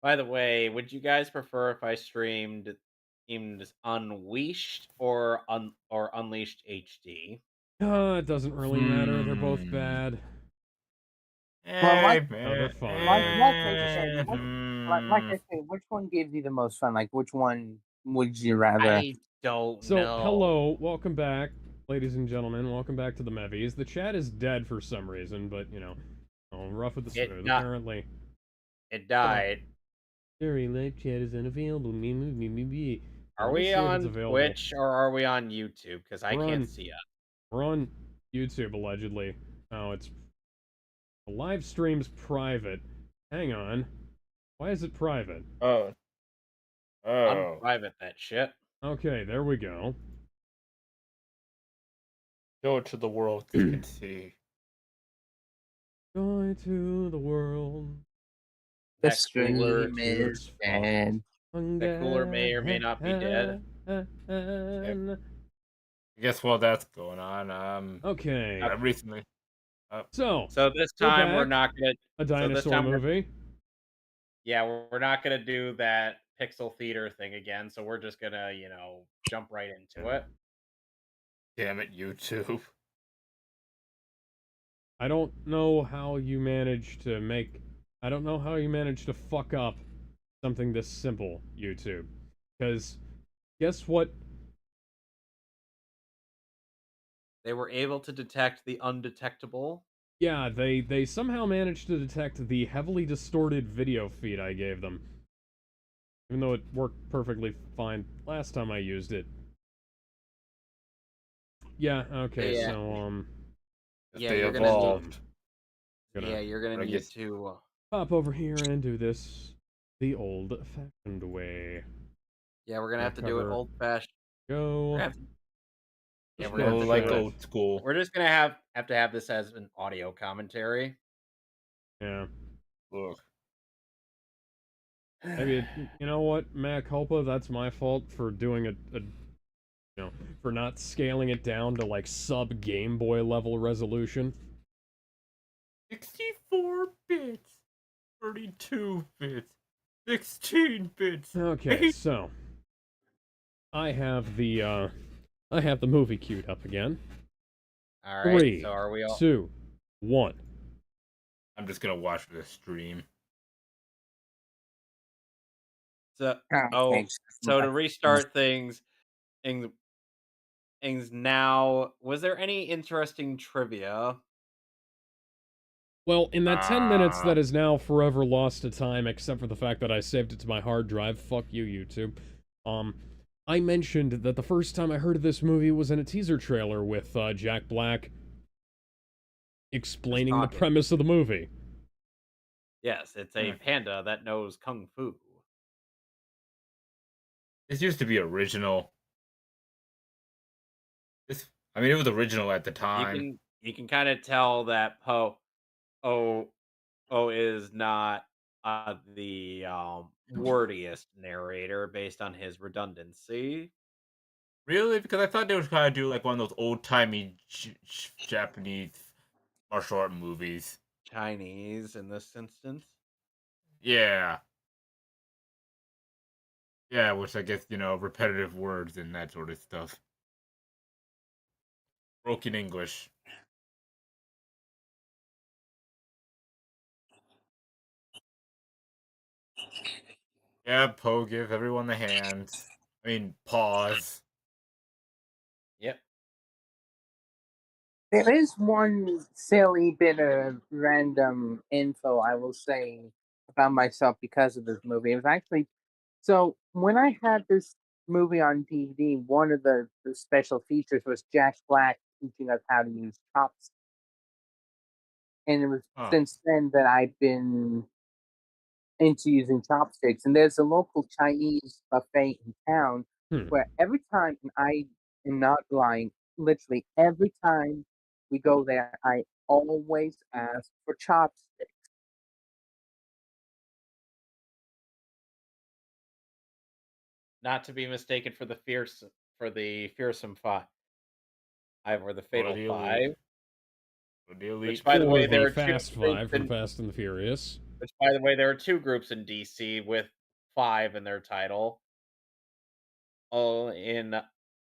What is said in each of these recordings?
By the way, would you guys prefer if I streamed Unleashed or Unleashed HD? It doesn't really matter. They're both Hmm. bad. Well, Eh, Oh, they're eh, fine. like I said, like hmm. I said, which one gives you the most fun? Like, which one would you rather? I don't So, know. hello, welcome back, ladies and gentlemen. Welcome back to the Mehvies. The chat is dead for some reason, but rough with the It smooth. not Apparently, it uh, died. very live chat is unavailable. Me. Are We'll we see if it's on available. Twitch or are we on YouTube? Because I We're can't on see it. we're on YouTube allegedly. Oh, it's the live stream's private. Hang on. Why is it private? Oh, oh. Unprivate that shit. Okay, there we go. Show it to the world so you can see. Joy to the world. The That cooler, stream is It's dead. that cooler may or may not be dead. fun. Guess while that's going on, Okay, I recently, so So this we're time we're back. not gonna. A So this dinosaur time movie. we're not gonna do that pixel theater thing again. So we're just gonna jump right into it. damn it, YouTube. I don't know how you managed to make. I don't know how you managed to fuck up something this simple, YouTube. Because guess what? They were able to detect the undetectable. Yeah, they somehow managed to detect the heavily distorted video feed I gave them. Even though it worked perfectly fine last time I used it. Yeah, okay, Yeah, so, yeah, They you're gonna need. evolved. gonna Yeah, you're gonna I need guess to. pop over here and do this the old-fashioned way. Yeah, we're gonna Gonna have to do it cover, old fashioned. go, Yeah, just we're gonna go have oh, to like do it. chat. old school. We're just gonna have to have this as an audio commentary. Yeah. Look, Maybe, you know what, mea culpa, that's my fault for doing for not scaling it down to, like, sub-Game Boy level resolution. 64 bits, 32 bits, 16 bits. Okay, so, I have the movie queued up again. All right. So 3, are we all? 2, 1. I'm just gonna watch this stream. So Okay, oh, just so to just- restart things, things now. Was there any interesting trivia? Well, in that 10 minutes Ah, that is now forever lost to time, except for the fact that I saved it to my hard drive, fuck you, YouTube, I mentioned that the first time I heard of this movie was in a teaser trailer with, Jack Black Just explaining the talking. premise of the movie. Yes, it's a panda that knows kung fu. this used to be original. This, I mean, it was original at the You time. can you can kind of tell that O is not the wordiest narrator based on his redundancy. Really? Because I thought they would kind of do like one of those old timey Japanese martial art movies. Chinese in this instance. Yeah. Yeah, which I guess, repetitive words and that sort of stuff. Broken English. Yeah, Poe, give everyone the hands. I mean, pause. Yep. There is one silly bit of random info I will say about myself because of this movie. It was actually so when I had this movie on DVD, one of the special features was Jack Black teaching us how to use chopsticks. And it was Huh. since then that I've been into using chopsticks. And there's a local Chinese buffet in town Hmm. where every time, and I am not lying, literally every time we go there, I always ask for chopsticks. Not to be mistaken for the fearsome five or the Or fatal the elite. five. Or the Which, elite by the Or way, four. there the are two Fast Five from distinct. Fast and the Furious. Which, by the way, there are 2 groups in DC with 5 in their title. Oh,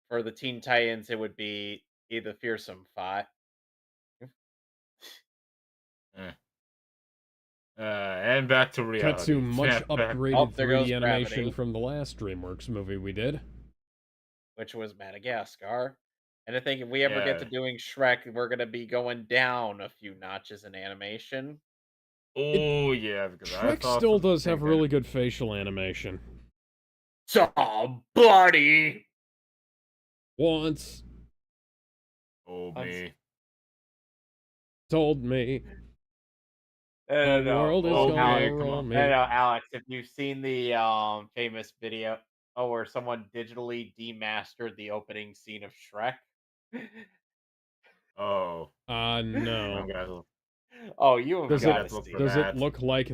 for the Teen Titans, it would be either Fearsome 5. Eh. And back to Cut to reality. much Back. Oh, upgraded there 3D goes animation Gravity, from the last DreamWorks movie we did. which was Madagascar. And I think if we ever get to Yeah. doing Shrek, we're gonna be going down a few notches in animation. It Oh yeah, because I Shrek saw still some does have things that. really good facial animation. Somebody! Once Oh I'm s me. told me I the don't know. world is Oh gonna me. Come roll on. I don't me. know, Alex, if you've seen the, famous video where someone digitally demastered the opening scene of Shrek. Oh. No. I'm gonna. Have Oh, you have Does I'm gonna it gotta have to look for see does it. it that. look like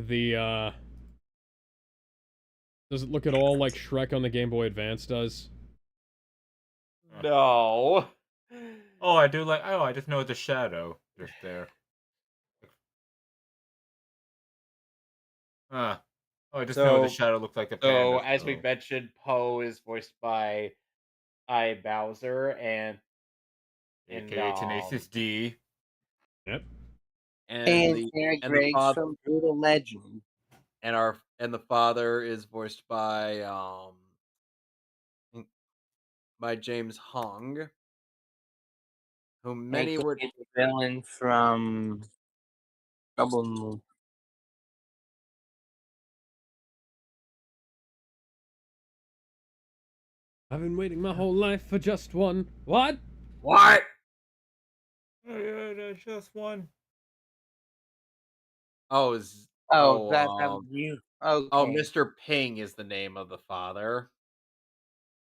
does it look at all like Shrek on the Game Boy Advance does? No. Oh, I do like. Oh, I just know it's a shadow just there. Ah. Oh, I just know the So shadow looks like the so panda. as we So mentioned, Poe is voiced by I. Bowser, and AKA Tenacious D. Yep. and And the Eric and the Griggs father from Brutal Legend. and the father is voiced by James Hong, whom many AKA would the villain from Trouble. I've been waiting my whole life for just one. What? what? Oh yeah, that's just one. Oh, is Oh, oh that was you. Okay. Mr. Ping is the name of the father,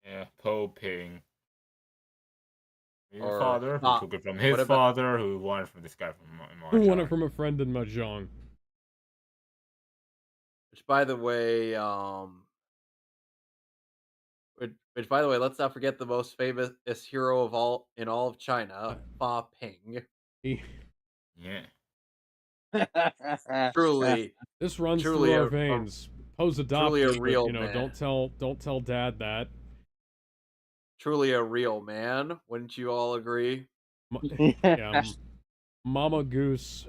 Yeah, Poe Ping. His or father, who took it from his what about father, who won it from this guy from Who won it Mahjong. from a friend in Mahjong? which by the way, which by the way, let's not forget the most famous hero of all in all of Uh, China, Fa Ping. he- Yeah. Truly, this runs through truly our a veins. Poe's truly a adopted, but real man. don't tell Dad that. Truly a real man. Wouldn't you all agree? Yeah, Mama Goose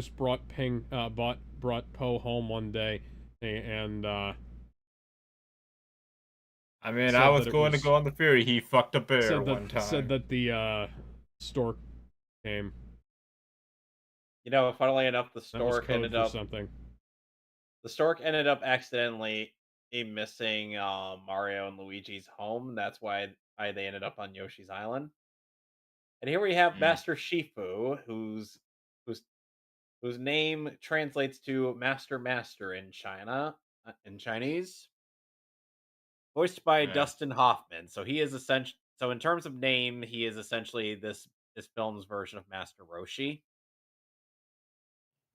brought brought Poe home one day, and I mean, I said was that it going to was go on the theory he fucked a bear one said time. that the stork came. Funnily enough, That was code for something. the stork ended up accidentally missing Mario and Luigi's home. That's why they ended up on Yoshi's Island. And here we have Mm, Master Shifu, whose whose name translates to Master in in Chinese, voiced by yeah. Dustin Hoffman. So in terms of name, he is essentially this film's version of Master Roshi.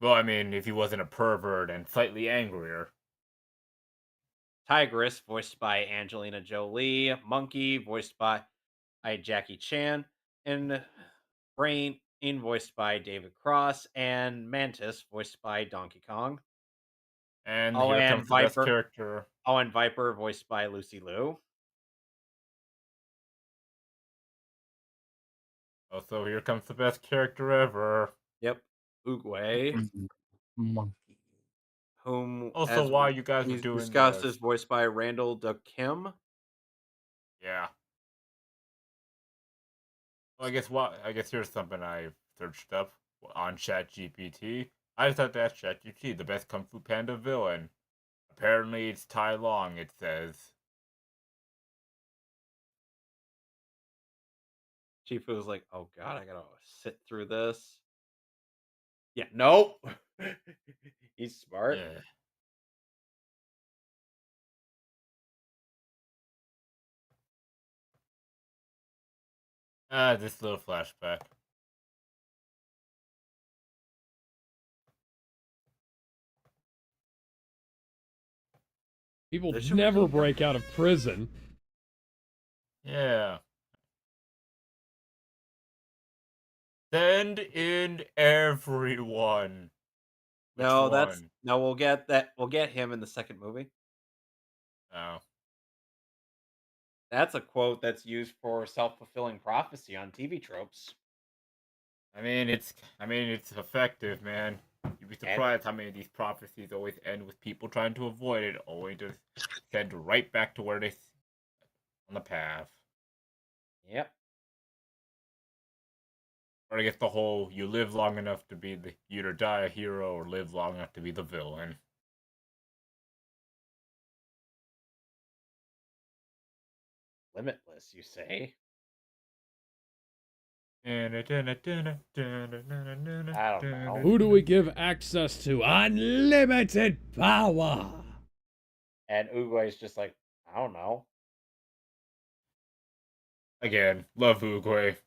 Well, I mean, if he wasn't a pervert and slightly angrier. Tigress, voiced by Angelina Jolie. Monkey, voiced by Jackie Chan. And Brain, voiced by David Cross. And Mantis, voiced by Donkey Kong. And Oh, here and comes the best Viper. character. Oh, and Viper, voiced by Lucy Liu. Also, here comes the best character ever. Yep, Oogway, Monkey. whom, Also, as while you guys were we doing discussed, this. is voiced by Randall de Kim. Yeah. Well, I guess here's something I searched up on ChatGPT. I just had to ask ChatGPT the best Kung Fu Panda villain. Apparently, it's Tai Long. It says. Chifu was like, "Oh God, I gotta sit through this." Yeah, nope. He's smart. Yeah. This little flashback. People This should never be break out of prison. Yeah. Send in everyone. Which No, that's one? no. We'll get that. We'll get him in the second movie. Oh. That's a quote that's used for self-fulfilling prophecy on TV tropes. I mean, it's effective, man. You'd be And surprised how many of these prophecies always end with people trying to avoid it, only to send right back to where on the path. yep. Or I guess the whole you live long enough to be the you either die a hero or live long enough to be the villain. Limitless, you say? I I don't know. Who do we give access to? Unlimited power! And Uguay's just like, I don't know. Again, love Uguay.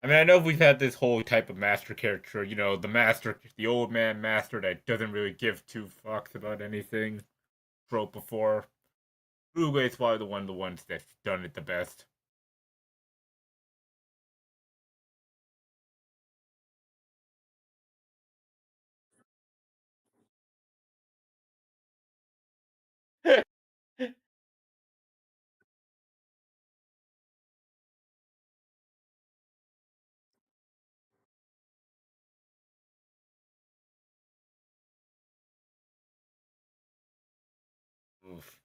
I mean, I know we've had this whole type of master character, the old man master that doesn't really give two fucks about anything trope before. Uruguay's probably one of the ones that's done it the best. Oof.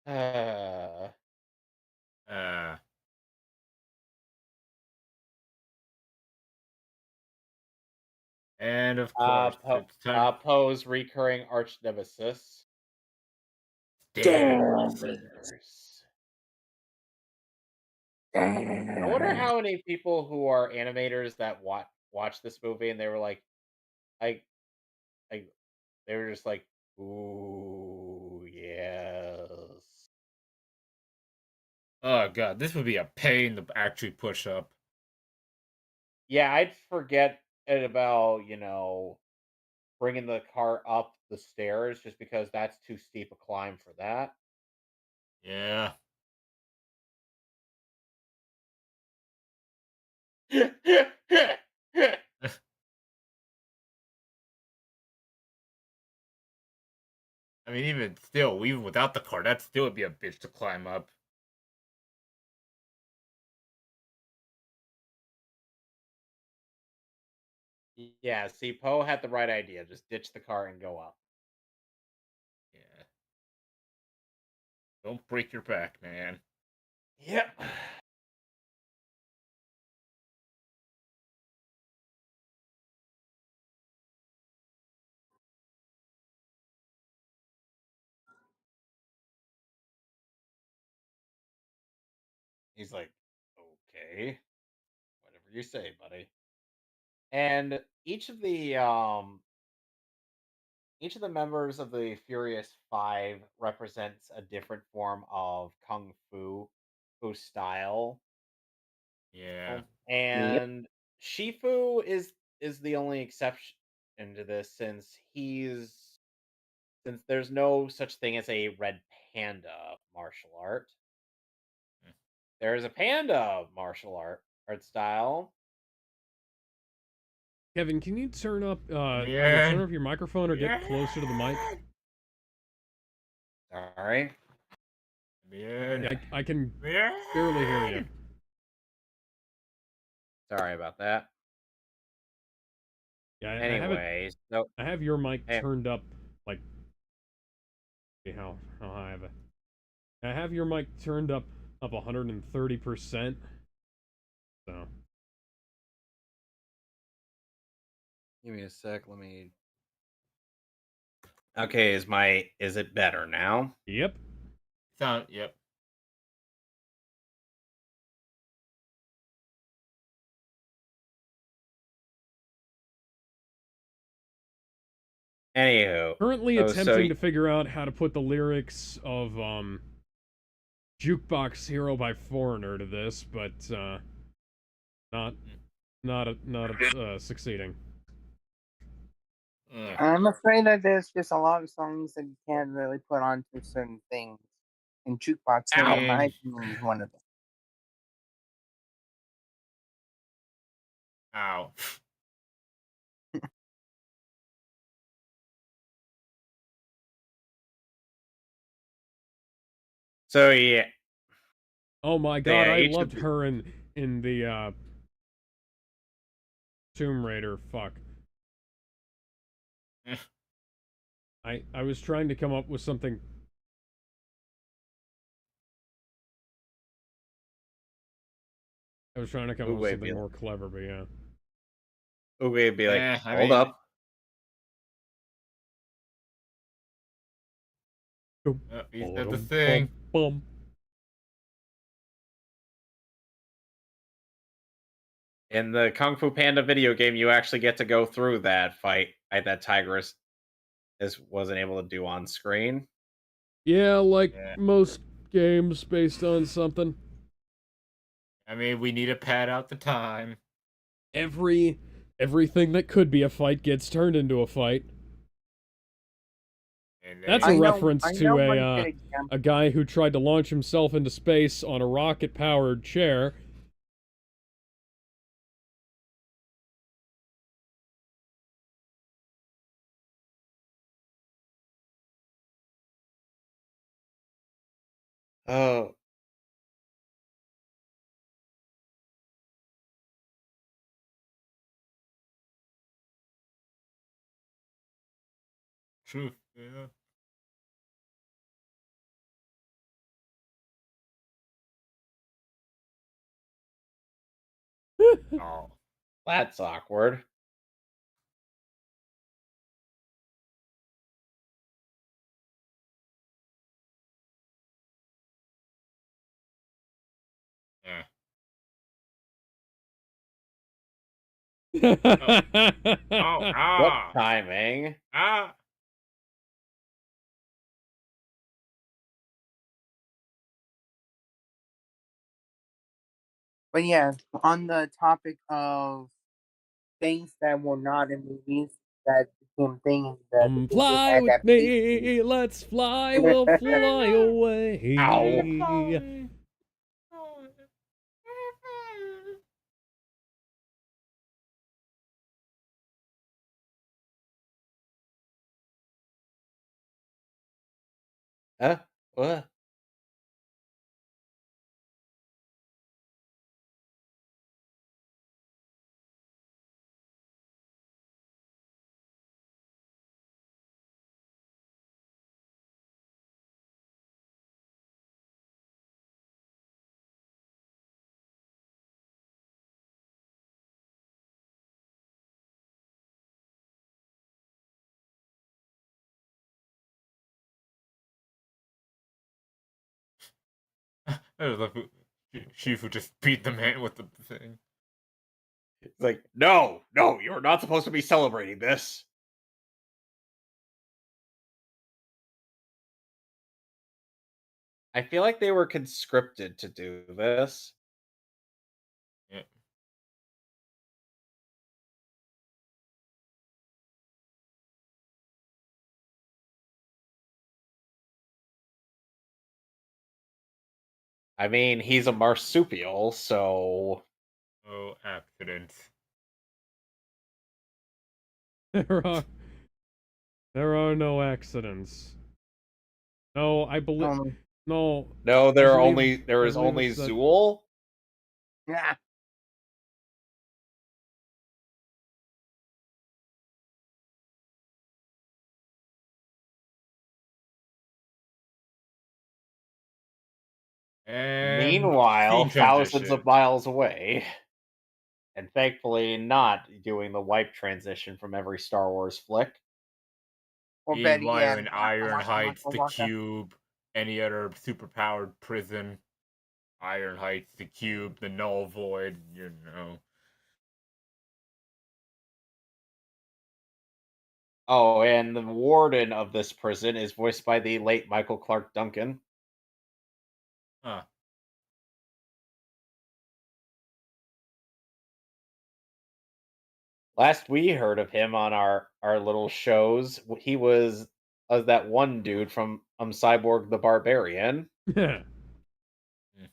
uh, Uh, and of course, it's time. Poe's recurring arch nemesis. Stairs. I wonder how many people who are animators that watch this movie and they were like, I, I, they were just like, ooh, yes. Oh god, this would be a pain to actually push up. Yeah, I'd forget it about, bringing the car up the stairs just because that's too steep a climb for that. Yeah. I mean, even still, even without the car, that still would be a bitch to climb up. Yeah, see, Poe had the right idea. Just ditch the car and go up. Yeah. Don't break your back, man. Yep. He's like, okay, whatever you say, buddy. And each of the members of the Furious Five represents a different form of kung fu style. Yeah. Yep. And Shifu is the only exception to this since there's no such thing as a red panda martial art. There is a panda martial art style. Kevin, can you turn up either turn Man. up your microphone or get closer to the mic? Sorry. Man. Yeah, I can Man. barely hear you. Sorry about that. Yeah, Anyways, so I have your mic eh, turned up like how high have I have your mic turned up 130%. So give me a sec. Let me. Okay, is it better now? yep. Yep. Anywho, Currently so attempting to figure out how to put the lyrics of Jukebox Hero by Foreigner to this, but not succeeding. Ugh. I'm afraid that there's just a lot of songs that you can't really put onto certain things. And Jukebox I Hero, in my mean, opinion, is one of them. ow. So yeah, Oh my so god, yeah, I each of loved the, her in the Tomb Raider. Fuck. I was trying to come up with something. I was trying to come up with Uwe something more clever, but yeah. would be like, I hold mean, up. Boom, he said the ba-dum, bum, thing. bum. In the Kung Fu Panda video game, you actually get to go through that fight that Tigress wasn't able to do on screen. Yeah, like Yeah. most games based on something. I mean, we need to pad out the time. Everything that could be a fight gets turned into a fight. And That's a then, reference I know to one good a example. guy who tried to launch himself into space on a rocket-powered chair. Oh, truth. Yeah. Oh. that's awkward. Yeah. Oh. Oh. What Ah. timing? Ah. But yeah, on the topic of things that were not in movies that became thing in the Come video fly with adaptation. me, let's fly, we'll fly Ow. away. Huh? What? It was like Shifu just beat the man with the thing. It's like, no, no, you're not supposed to be celebrating this. I feel like they were conscripted to do this. Yeah. I mean, he's a marsupial, so Oh, accident. There are there are no accidents. No, I believe Um, no, no, there I is believe only it's that Zool. yeah. And Meanwhile, scene thousands of transition. miles away, and thankfully not doing the wipe transition from every Star Wars flick. Or better Meanwhile, yet, in waka Iron waka Heights, waka the waka. Cube, any other superpowered prison, Iron Heights, the Cube, the Null Void, you know. Oh, and the warden of this prison is voiced by the late Michael Clark Duncan. Huh. Last we heard of him on our little shows, he was that one dude from Cyborg the Barbarian. Yeah. Mm.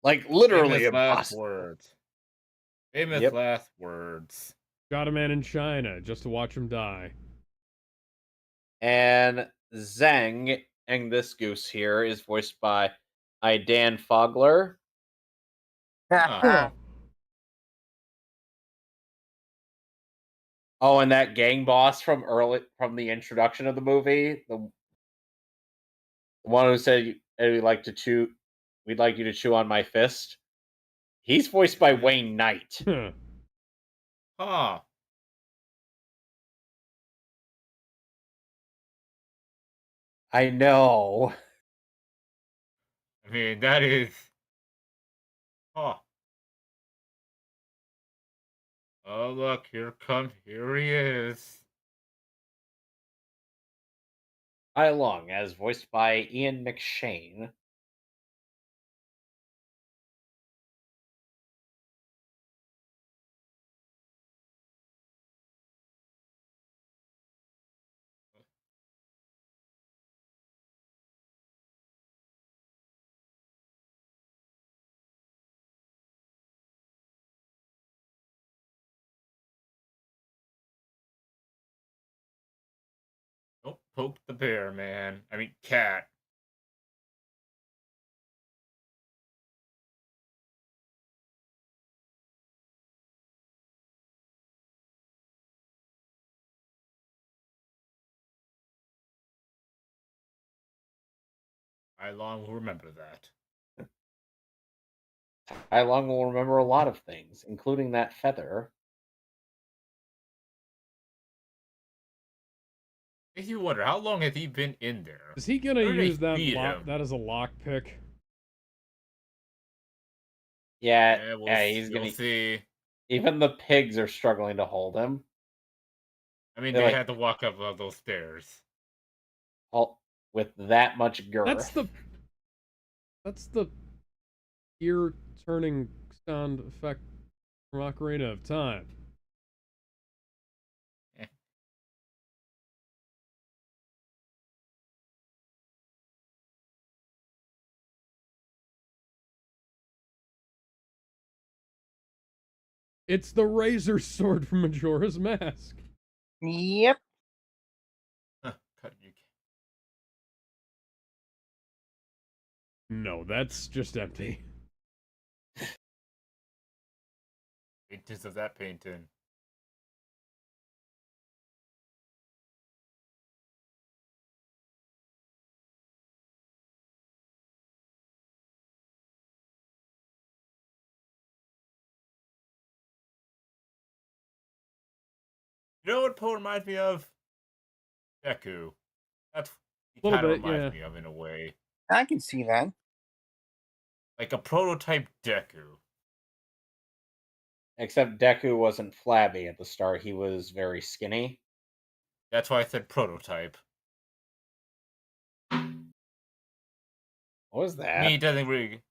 Like literally Famous last impossible. words. Famous Yep. last words. Shot a man in China just to watch him die. And Zhang and this goose here is voiced by Dan Fogler. Huh. Oh, and that gang boss from the introduction of the movie, the one who said, "Hey, we'd like you to chew on my fist." He's voiced by Mhm. Wayne Knight. Huh. Huh. I know. I mean, that is. Huh. Oh, look, here he is. I Long, as voiced by Ian McShane. Don't poke the bear, man. I mean, cat. I long will remember that. I Long will remember a lot of things, including that feather. Makes you wonder, how long has he been in there? Is he gonna Where did they use that feed him? that as a lockpick? Yeah, Yeah, yeah, he's you'll gonna. see. Even the pigs are struggling to hold him. I mean, They're they like, had to walk up all those stairs. all with that much That's girth. the ear turning sound effect from Ocarina of Time. Eh. It's the razor sword from Majora's Mask. Yep. Huh, cut you. No, that's just empty. Paintings of that painting. You know what Poe reminds me of? Deku. That's he A little kind of bit, reminds yeah. me of in a way, I can see that. like a prototype Deku. Except Deku wasn't flabby at the start. He was very skinny. That's why I said prototype. What was I mean, he that? doesn't really.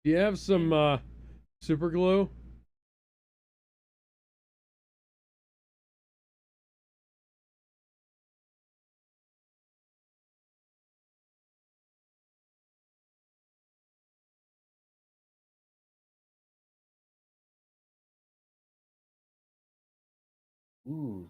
Do you have some super glue? Ooh.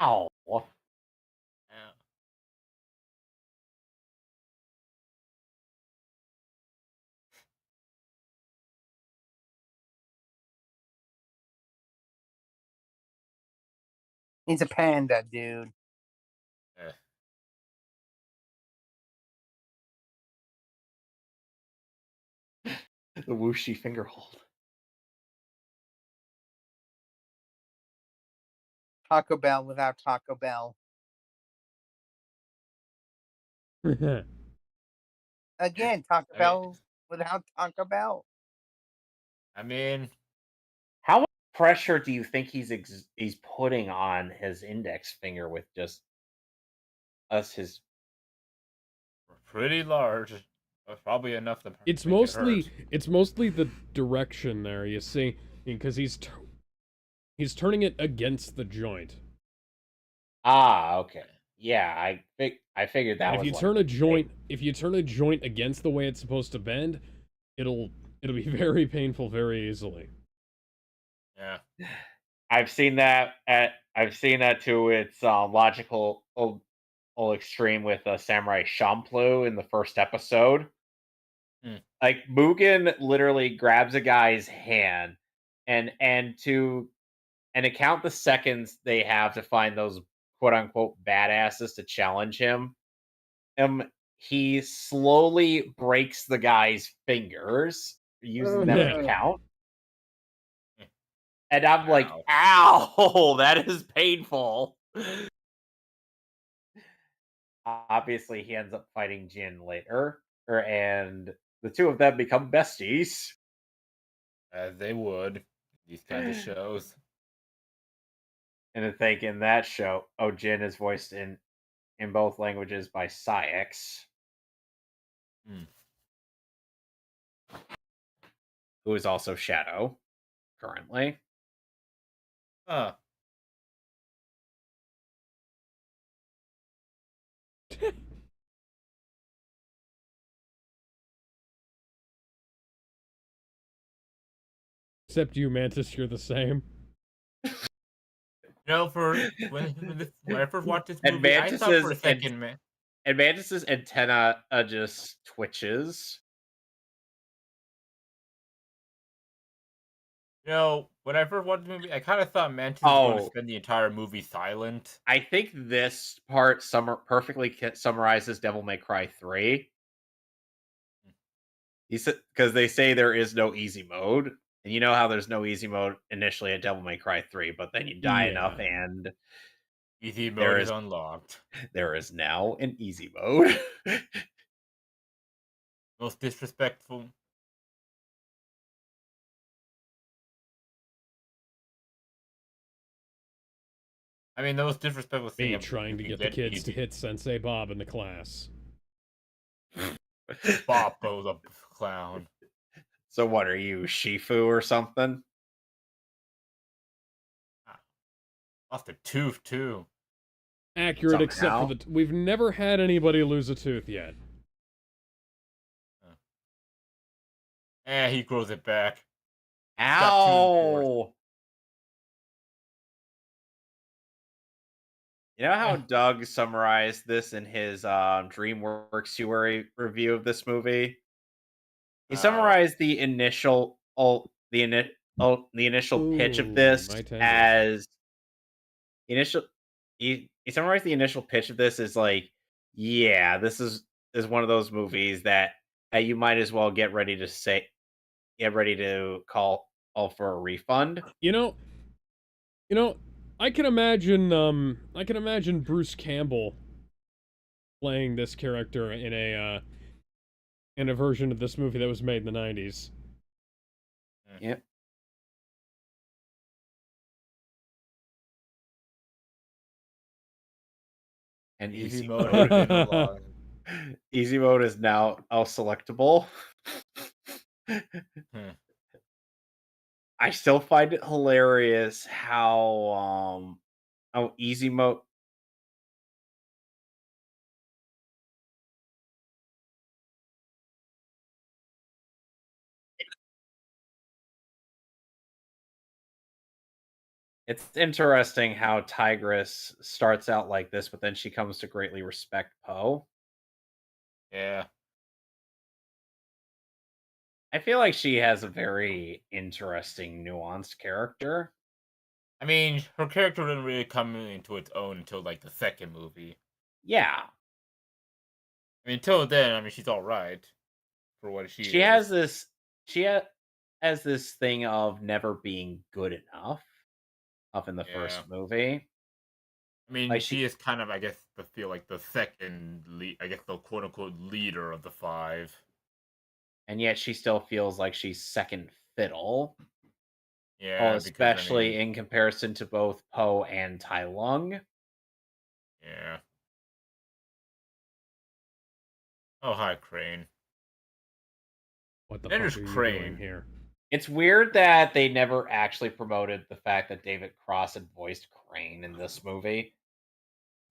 Ow. He's a panda, dude. Eh. The whooshy finger hold. Taco Bell without Taco Bell. Again, Taco I mean, Bell without Taco Bell. I mean, How much pressure do you think he's putting on his index finger with just us his pretty large. Probably enough to it's make it mostly hurt. it's mostly the direction there, you see, because he's turning it against the joint. okay. Yeah, I figured And that if was you like turn a the thing. joint against the way it's supposed to bend, it'll be very painful very easily. Yeah. I've seen that to its logical extreme with Samurai Champloo in the first episode. Hmm. Like Mugen literally grabs a guy's hand and to count the seconds they have to find those quote unquote badasses to challenge him. He slowly breaks the guy's fingers using them to Yeah. count. And I'm like, Ow. ow, that is painful. Obviously, he ends up fighting Jin later, and the two of them become besties. As they would. These kinds of shows. And I think in that show, Jin is voiced in both languages by Syx, Hmm. who is also Shadow currently. Huh. Except you, Mantis, you're the same. You know, for when I first watched this And movie, I thought for Mantis's a second, man. and Mantis's antenna just twitches. You know, when I first watched the movie, I kind of thought Mantis was going to Oh, spend the entire movie silent. I think this part perfectly summarizes Devil May Cry 3. He said because they say there is no easy mode, and you know how there's no easy mode initially at Devil May Cry 3, but then you die enough, Yeah. and Easy mode there is is unlocked. there is now an easy mode. Most disrespectful. I mean, the most disrespectful thing Me trying you to can get the get kids to easy. hit Sensei Bob in the class. Boppo the clown. So what are you, Shifu or something? Ah, lost a tooth too. Accurate, except for Somehow. we've never had anybody lose a tooth yet. He grows it back. He's got two force. Ow! You know how Eh, Doug summarized this in his DreamWorks review of this movie? He How? summarized the initial pitch of Ooh, this my tendons. as initial he summarized the initial pitch of this as like, yeah, this is one of those movies that you might as well get ready to call all for a refund. You know, I can imagine Bruce Campbell playing this character in a version of this movie that was made in the 90s. Mm. Yep. And Easy easy mode has been mode. unlocked. Easy mode is now selectable. Hmm. I still find it hilarious how easy mode. It's interesting how Tigress starts out like this, but then she comes to greatly respect Poe. Yeah. I feel like she has a very interesting, nuanced character. I mean, her character didn't really come into its own until like the second movie. Yeah, I mean, until then, I mean, she's all right for what she she has is. this. She has this thing of never being good enough. Up in the Yeah. first movie. I mean, Like she she is kind of, I guess, the second lead, I guess, the quote unquote leader of the five. and yet she still feels like she's second fiddle. Oh, Yeah, because I especially mean, in comparison to both Poe and Tai Lung. yeah. Oh, hi, Crane. What the There's fuck are you doing Crane. here? It's weird that they never actually promoted the fact that David Cross had voiced Crane in this movie.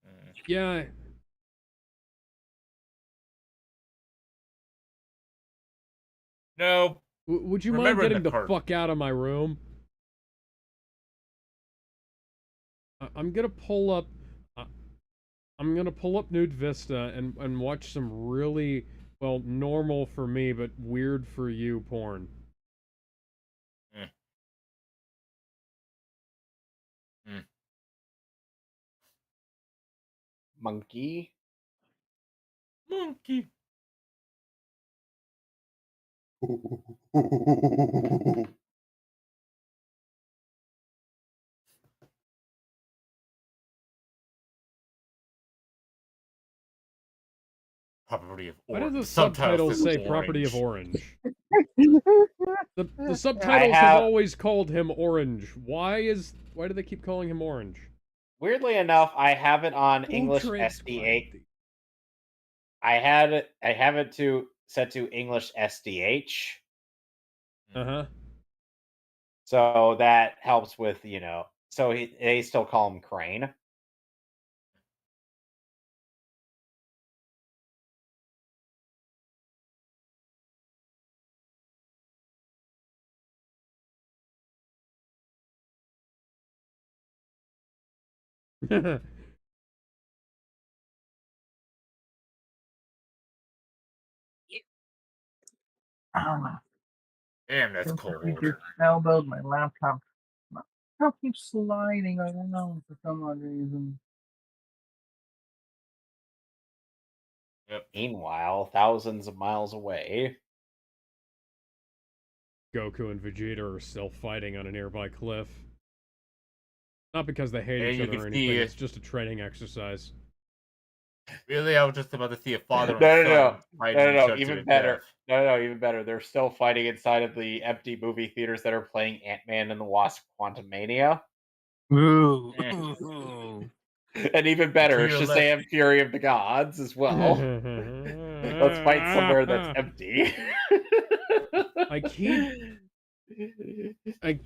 Mm. Yeah. No, Would you mind remember in the getting the cart. fuck out of my room? I'm gonna pull up. Uh, I'm gonna pull up Nude Vista and watch some really, well, normal for me but weird for you porn. Mm. Mm. Monkey. Monkey. Property of Why do orange. the The subtitle subtitles says say property of orange. orange? The I subtitles have have always called him orange. Why do they keep calling him orange? weirdly enough, I have it on Who English transcribed SDH. the I have it to set to English SDH. Uh-huh. So that helps with, so they still call him Crane. Ah, Damn, that's I cold. just elbowed my laptop. My laptop keeps sliding around for some odd reason. Yep. Meanwhile, thousands of miles away. Goku and Vegeta are still fighting on a nearby cliff. Not because they hate And each you other can or anything, see, it's just a training exercise. really, I was just about to see a father No, and no, no, son fighting no, no, each no. other to the Even death. better. No, no, no, even better. They're still fighting inside of the empty movie theaters that are playing Ant-Man and the Wasp: Quantumania. Ooh. Eh. And even And to better, your left, Shazam! Fury of the Gods as well. Let's fight somewhere that's empty. I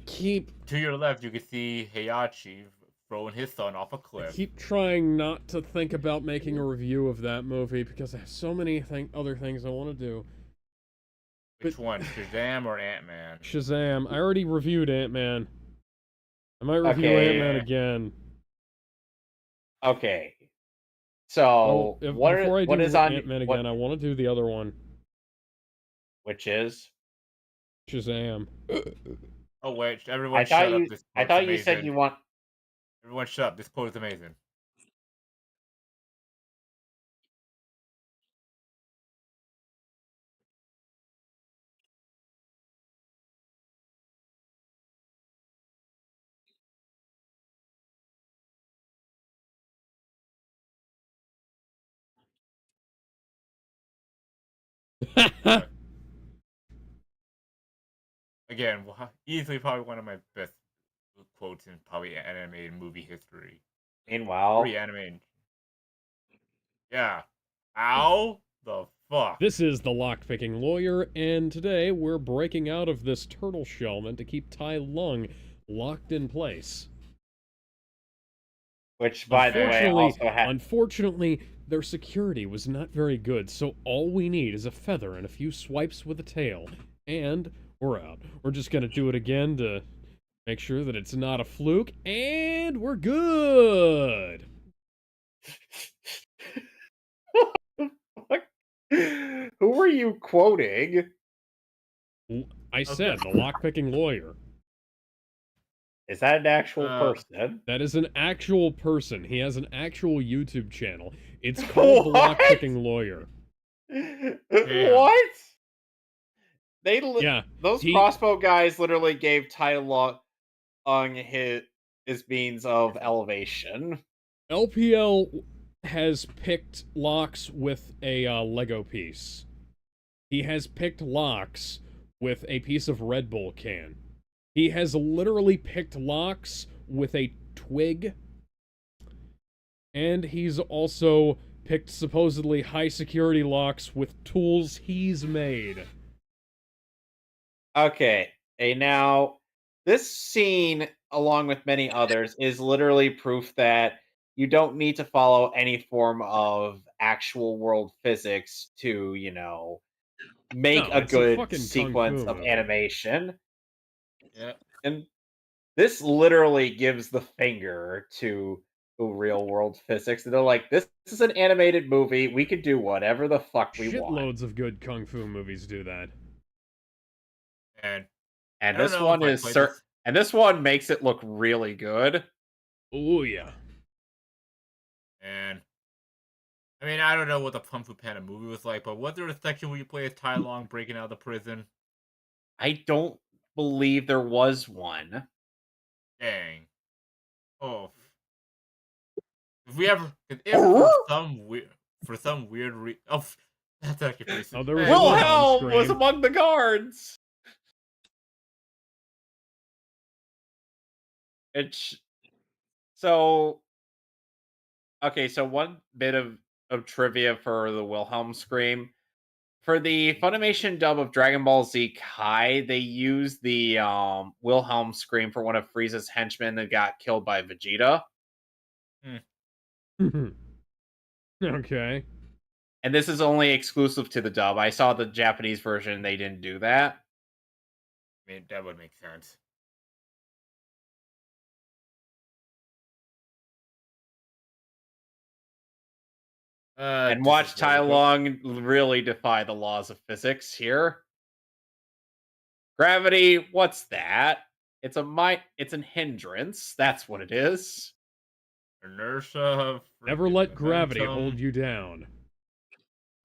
keep to your left, you can see Heihachi throwing his son off a I cliff. keep trying not to think about making a review of that movie because I have so many other things I want to do. Which But one, Shazam or Ant-Man? Shazam. I already reviewed Ant-Man. I might review Ant-Man Okay. again. Okay. Well, So before I what is do on Ant-Man what again, I want to do the other one, which is? Shazam. Oh wait, everyone shut up, this I quote's thought you said amazing. you want Everyone shut up, this quote is amazing. What? Again, easily probably one of my best quotes in probably animated movie history. meanwhile. Animated. Yeah. Ow? The fuck? This is the lockpicking lawyer, and today we're breaking out of this turtle shell meant to keep Tai Lung locked in place. Which, by the way, also had. Unfortunately, their security was not very good, so all we need is a feather and a few swipes with a tail, and we're out. We're just gonna do it again to make sure that it's not a fluke, and we're good! Who were you quoting? I Okay. said, the lockpicking lawyer. Is that an actual Uh, person? That is an actual person. He has an actual YouTube channel. It's called The What? Lockpicking Lawyer. What? Yeah, Those crossbow guys literally gave Tai Lung his means of elevation. LPL has picked locks with a Lego piece. He has picked locks with a piece of Red Bull can. He has literally picked locks with a twig. And he's also picked supposedly high security locks with tools he's made. Okay, now this scene, along with many others, is literally proof that you don't need to follow any form of actual world physics to, make No, a it's a good fucking kung sequence fu of movie. animation. Yeah. And this literally gives the finger to real world physics. And they're like, this is an animated movie. We can do whatever the fuck we want. Shitloads of good kung fu movies do that. And And I don't this know if one I is played this. and this one makes it look really good. Oh yeah. And I mean, I don't know what the Kung Fu Panda movie was like, but was there a section where you play as Tai Long breaking out of the prison? I don't believe there was one. Dang. Oh. If for some weird that's actually pretty. Oh, there was a Anyway, Wilhelm Wilhelm was scream. among the guards. It's so okay. So one bit of trivia for the Wilhelm scream. For the Funimation dub of Dragon Ball Z Kai, they used the Wilhelm scream for one of Frieza's henchmen that got killed by Vegeta. Okay. And this is only exclusive to the dub. I saw the Japanese version, they didn't do that. I mean, that would make sense. And This watch is Tai really quick. Long really defy the laws of physics here. Gravity, what's that? It's an hindrance. That's what it is. Inertia. Never Freaking let gravity momentum. hold you down.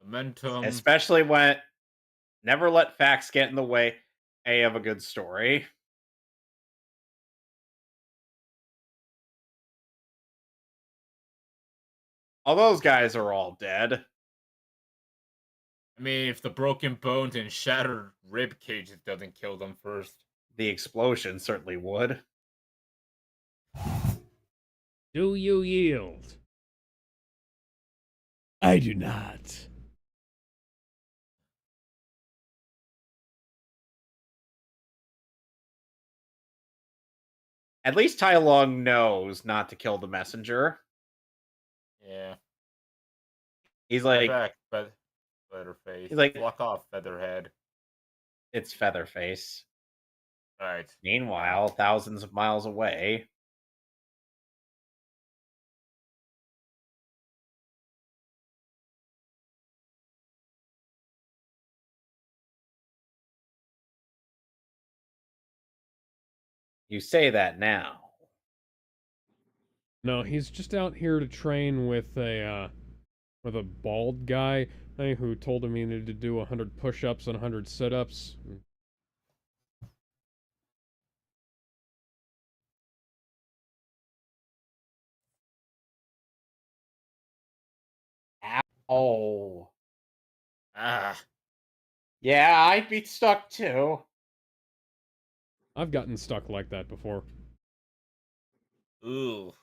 Momentum. Especially when never let facts get in the way of a good story. All those guys are all dead. I mean, if the broken bones and shattered rib cages doesn't kill them first. The explosion certainly would. Do you yield? I do not. At least Tai Long knows not to kill the messenger. Yeah. He's Right like, back, Featherface. he's like, Fuck off, Featherhead. it's Featherface. Alright. Meanwhile, thousands of miles away, you say that now. No, he's just out here to train with a bald guy who told him he needed to do 100 push-ups and 100 sit-ups. Oh. Ah. Yeah, I'd be stuck too. I've gotten stuck like that before. Ooh.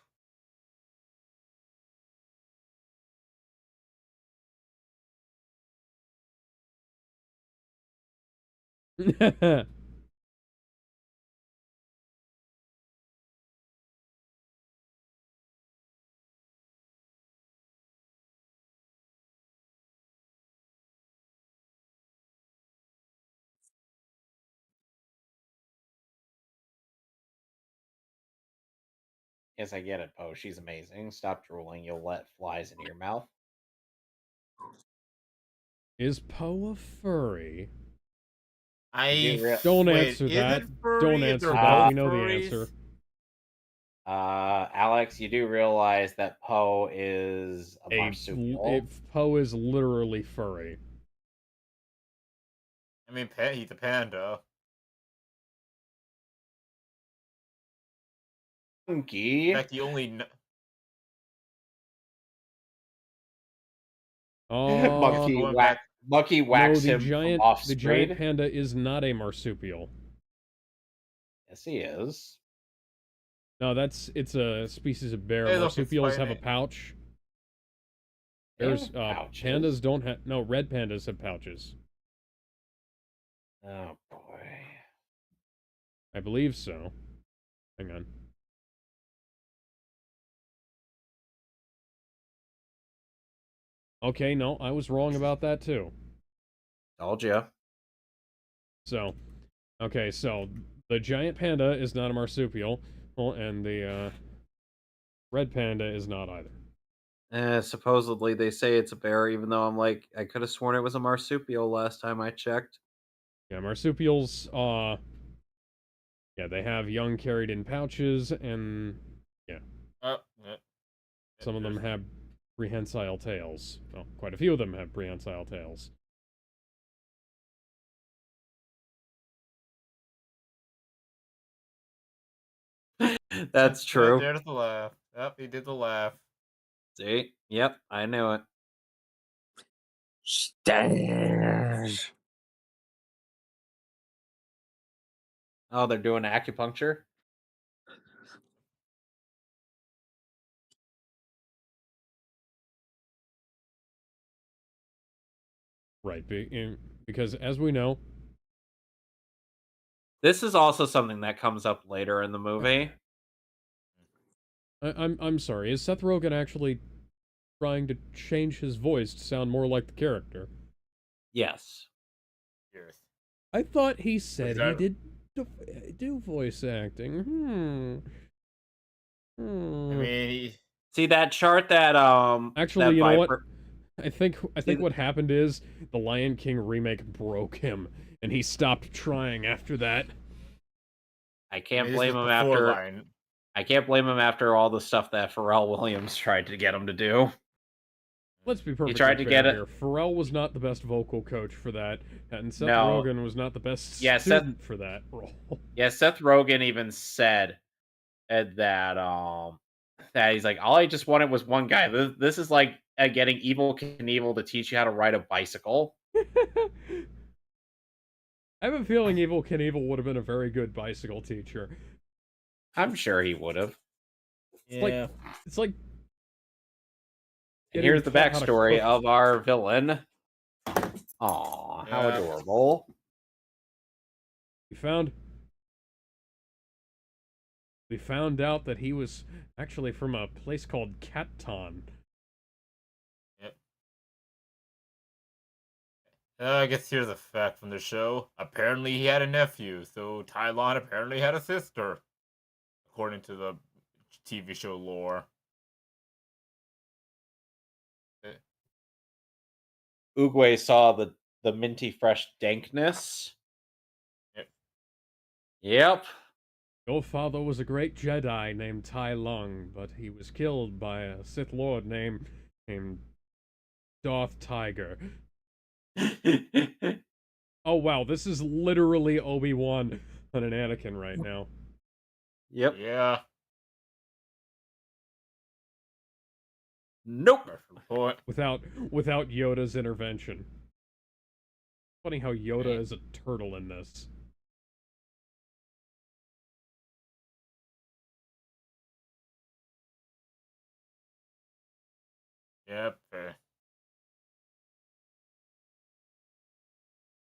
Yes, I get it, Poe. She's amazing. Stop drooling. You'll let flies into your mouth. Is Poe a furry? Don't Wait, answer is that. it furry? Don't If answer they're that. both We know the furries? answer. Alex, you do realize that Poe is a marsupial. Poe is literally furry. I mean, he's a panda. Monkey. In fact, he only Oh, Going back. Monkey no, whacks him from off the giant screen. panda is not a marsupial. Yes, he is. No, it's a species of bear. Hey, look, it's Marsupials have a fighting. pouch. They There's have pouches. pandas don't have no red pandas have pouches. Oh boy. I believe so. Hang on. Okay, no, I was wrong about that too. Told you. So, okay, so the giant panda is not a marsupial, well, and the red panda is not either. Supposedly they say it's a bear, even though I'm like, I could have sworn it was a marsupial last time I checked. Yeah, marsupials, yeah, they have young carried in pouches, and yeah, Oh, yeah. some of them have prehensile tails. Well, quite a few of them have prehensile tails. That's Yeah, true. there's the laugh. Yep, he did the laugh. See? Yep, I knew it. Stand. Oh, they're doing acupuncture? Right, because as we know, This is also something that comes up later in the movie. I'm sorry, is Seth Rogen actually trying to change his voice to sound more like the character? Yes. Yes. I thought he said he that- did do voice acting. I Hmm. mean, See that chart that Actually, that you know what? Viper I think what happened is the Lion King remake broke him, and he stopped trying after that. I can't this blame was him before after Lion. I can't blame him after all the stuff that Pharrell Williams tried to get him to do. Let's be He perfectly tried to fair get it. here. Pharrell was not the best vocal coach for that, and Seth No. Rogen was not the best Yeah, student for that role. Yeah, Seth Rogen even said that he's like, all I just wanted was one guy. This is like getting Evil Knievel to teach you how to ride a bicycle. I have a feeling Evil Knievel would have been a very good bicycle teacher. I'm sure he would have. Yeah. It's like And getting here's the taught how to backstory cook. of our villain. Aw, how Yeah. adorable. We found out that he was actually from a place called Catton. Yep. I guess here's a fact from the show. Apparently, he had a nephew, so Tylon apparently had a sister, according to the TV show lore. Oogway saw the minty fresh dankness. Yep. Yep. Your father was a great Jedi named Tai Lung, but he was killed by a Sith Lord named Darth Tiger. Oh wow, this is literally Obi-Wan and an Anakin right now. Yep. Yeah. Nope. Special point. Without Yoda's intervention. Funny how Yoda is a turtle in this. Yep.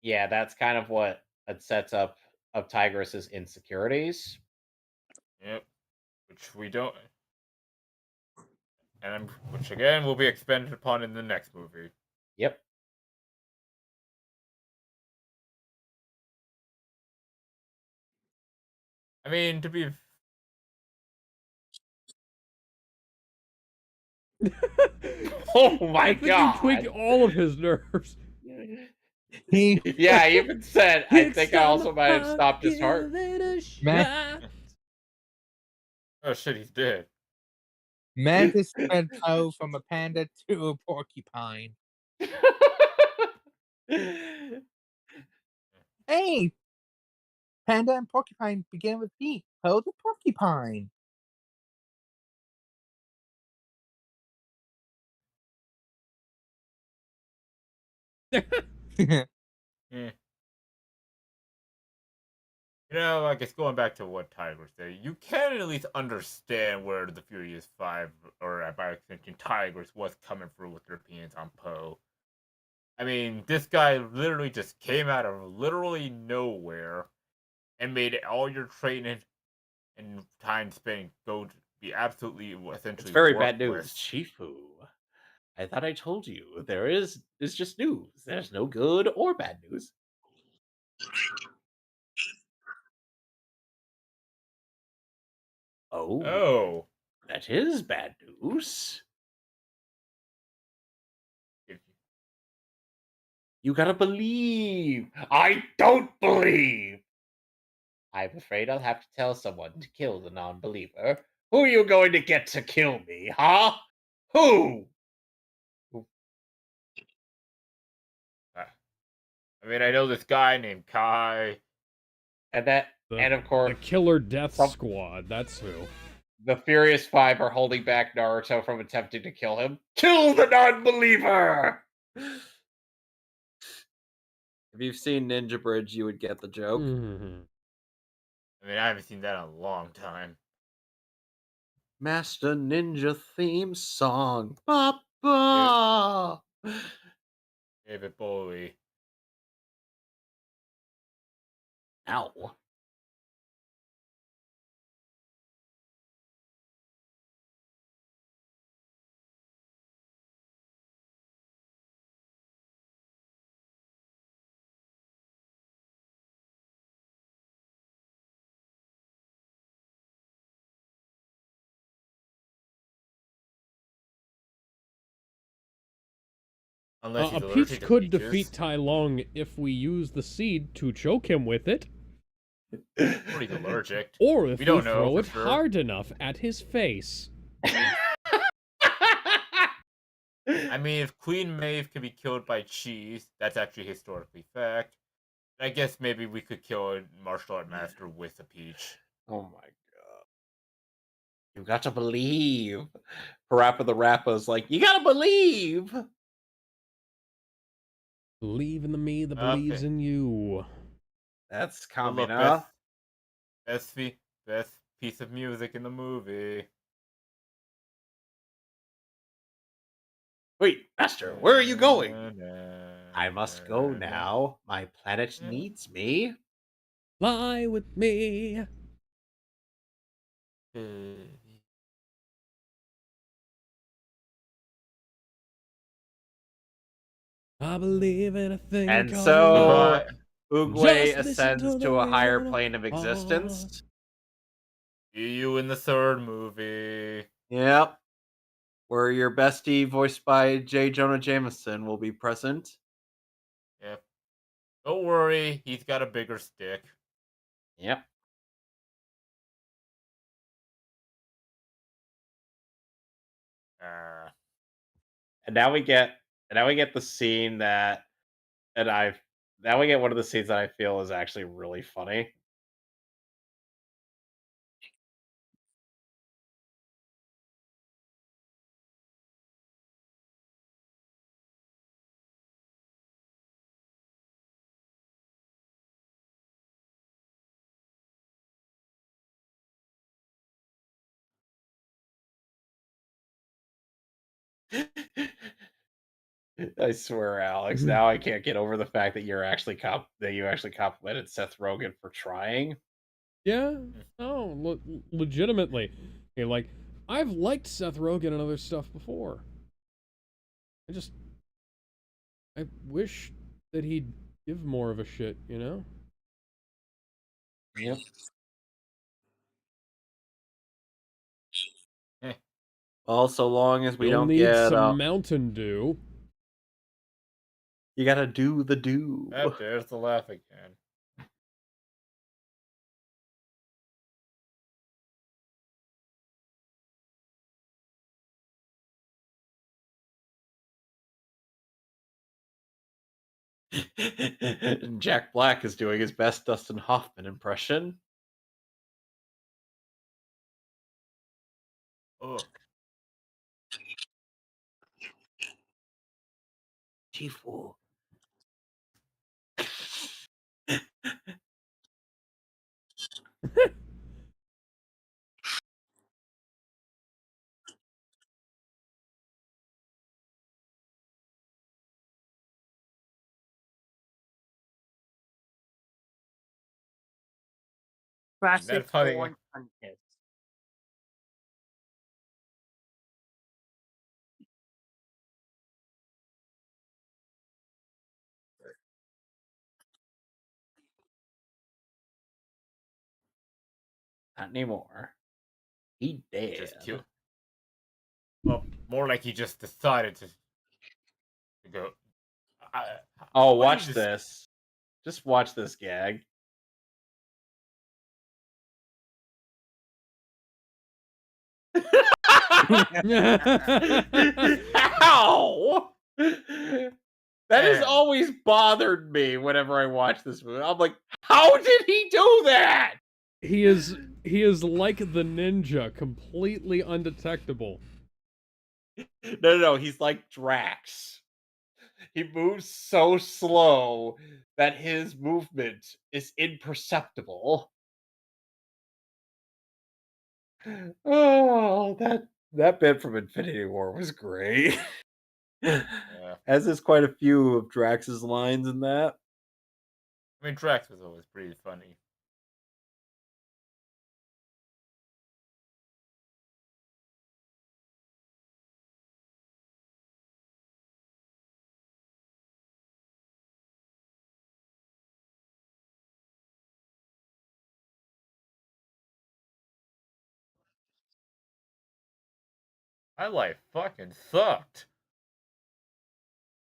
Yeah, that's kind of what it sets up of Tigress's insecurities. Yep. Which we don't. Which again will be expanded upon in the next movie. Yep. I mean, to be. Oh my I think god. you tweaked all of his nerves. Yeah, I even said I think I also might have stopped his heart. Oh shit, he's dead. Mantis went out from a panda to a porcupine. Hey, panda and porcupine begin with P. How the porcupine? Eh. I guess going back to what Tiger said, you can at least understand where the Furious Five, or by extension Tigers, was coming through with their opinions on Poe. I mean, this guy literally just came out of literally nowhere and made all your training and time spent go to be absolutely It's essentially very bad news, worthless. Chifu. I thought I told you. There is it's just news. There's no good or bad news. Oh, Oh, that is bad news. if You gotta believe. I don't believe. I'm afraid I'll have to tell someone to kill the non-believer. Who are you going to get to kill me, huh? Who? I mean, I know this guy named Kai. And that, The and of course, the Killer Death some, Squad. That's who. the Furious Five are holding back Naruto from attempting to kill him. Kill the non-believer! If you've seen Ninja Bridge, you would get the joke. Mhm. I mean, I haven't seen that in a long time. Master Ninja theme song. Ba David, ba. David Bowie. Ow. Unless A he's peach allergic to could defeat peaches. Tai Lung if we use the seed to choke him with it, Or he's allergic. or We if we don't know throw for it sure. hard enough at his face. I mean, if Queen Maeve can be killed by cheese, that's actually historically fact. I guess maybe we could kill a martial art master with a peach. Oh my god. You got to believe. Parappa the Rappa's like, you gotta believe. Believe in the me that believes Okay. in you. That's But look, best, Kamina. best, best piece of music in the movie. Wait, Master, where are you going? I must go now. My planet needs me. Fly with me. I believe in a thing And called love. so Goodbye. Oogway Just listen ascends to the to a higher rhythm of plane of my heart. existence. See you in the third movie. Yep. Where your bestie, voiced by J. Jonah Jameson, will be present. Yep. Don't worry, he's got a bigger stick. Yep. Uh, And now we get the scene that and I've now we get one of the scenes that I feel is actually really funny. I swear, Alex. Now I can't get over the fact that you actually complimented Seth Rogen for trying. Yeah, no, legitimately. Okay, like, I've liked Seth Rogen and other stuff before. I wish that he'd give more of a shit, you know? Yep. eh, Well, so long as we You'll don't need get some Mountain Dew. you gotta do the do. there's the laugh again. Jack Black is doing his best Dustin Hoffman impression. Oh, Chifu, And Classic that's probably corn contest. Not anymore. He just dead. killed. Well, more like he just decided to go. Oh, What did he watch just? this. Just watch this gag. Ow! That has Man, always bothered me whenever I watch this movie. I'm like, how did he do that? he is like the ninja, completely undetectable. No. He's like Drax. He moves so slow that his movement is imperceptible. Oh, that bit from Infinity War was great. yeah. As is quite a few of Drax's lines in that. I mean, Drax was always pretty funny. My life fucking sucked.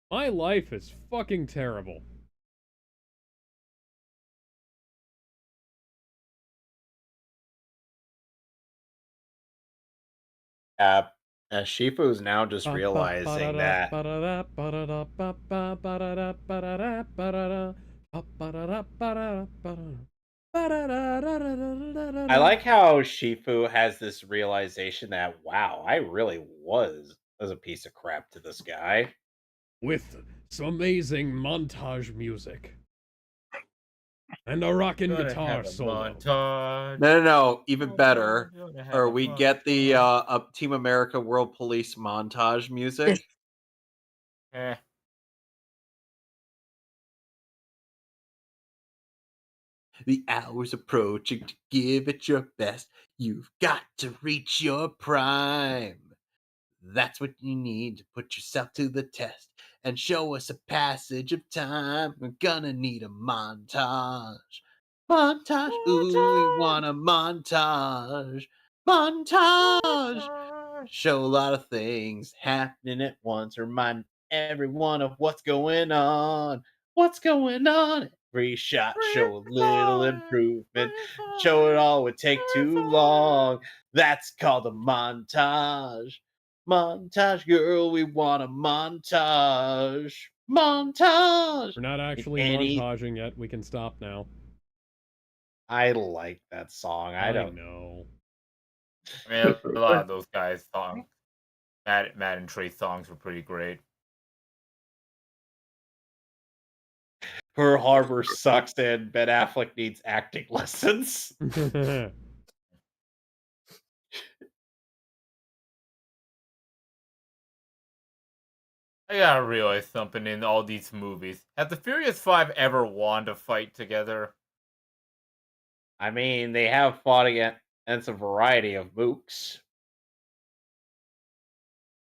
My life is fucking terrible. Uh, Shifu is now just realizing that. I like how Shifu has this realization that, wow, I really was a piece of crap to this guy. With some amazing montage music and a rockin' Gonna guitar have a solo. montage. No. Even better. Gonna have Or a we get the montage. Team America World Police montage music. Eh. The hour's approaching to give it your best. You've got to reach your prime. That's what you need to put yourself to the test and show us a passage of time. We're gonna need a montage. Montage. Ooh, we want a montage. Montage. Montage. Show a lot of things happening at once. Remind everyone of what's going on. What's going on? Every shot show a little improvement. Show it all would take too long. That's called a montage. Montage, girl, we want a montage. Montage. We're not In actually any, montaging yet. We can stop now. I like that song. I I don't. know. I mean, a lot of those guys' songs, Matt and Trey's songs were pretty great. Pearl Harbor sucks and Ben Affleck needs acting lessons. I gotta realize something in all these movies. Have the Furious Five ever wanted to fight together? I mean, they have fought against a variety of mooks.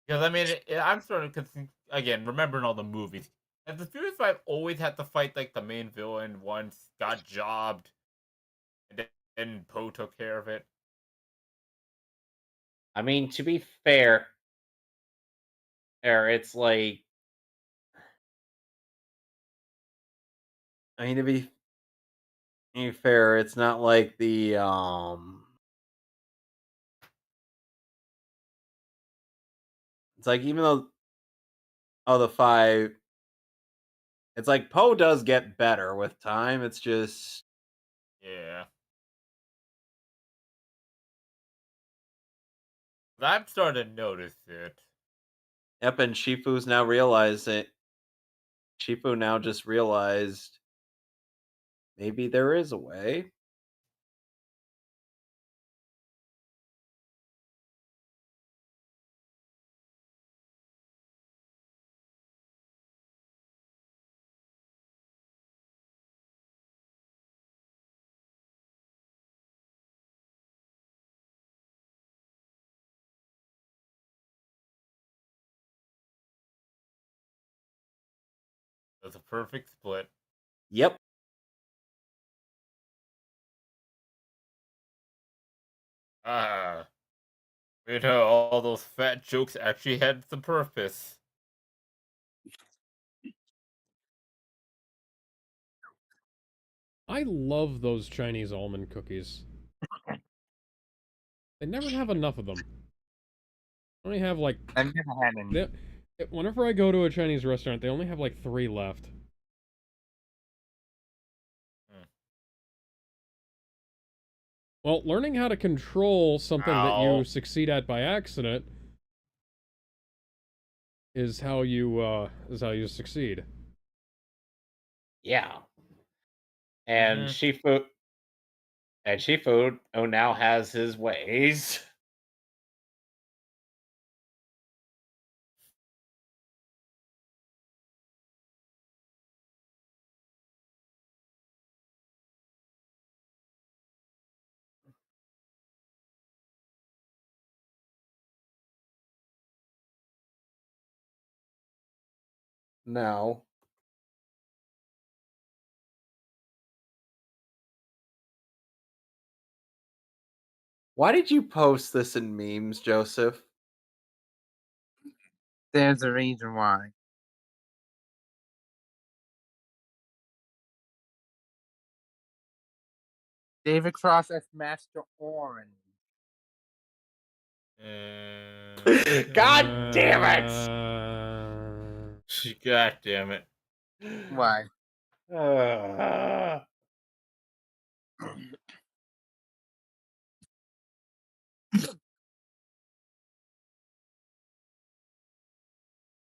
Because I mean, I'm starting to again remembering all the movies. Have the Furious Five always had to fight like the main villain once got jobbed, and then Poe took care of it? I mean, to be fair, it's like, I mean, to be fair, it's not like it's like, even though of the five, it's like Poe does get better with time. It's just, Yeah, I'm starting to notice it. yep, and Shifu's now realized it. Shifu now just realized maybe there is a way. That's a perfect split. Yep. Ah, all those fat jokes actually had some purpose. I love those Chinese almond cookies. They never have enough of them. I only have like I've never had any. whenever I go to a Chinese restaurant, they only have like 3 left. Hmm. Well, learning how to control something that you Ow. succeed at by accident is how you succeed. Yeah. And Mm-hmm. Shifu now has his ways. No. Why did you post this in memes, Joseph? There's a reason why. David Cross as Master Orange. God damn it! God damn it. Why? Uh,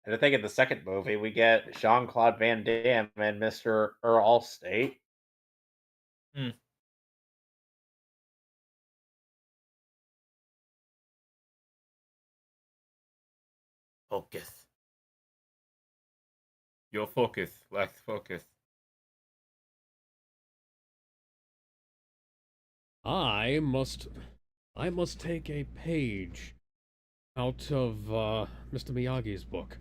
and I think in the second movie we get Jean-Claude Van Damme and Mr. Allstate. Hmm. Focus. Your focus. Lacks focus. I must take a page out of Mr. Miyagi's book.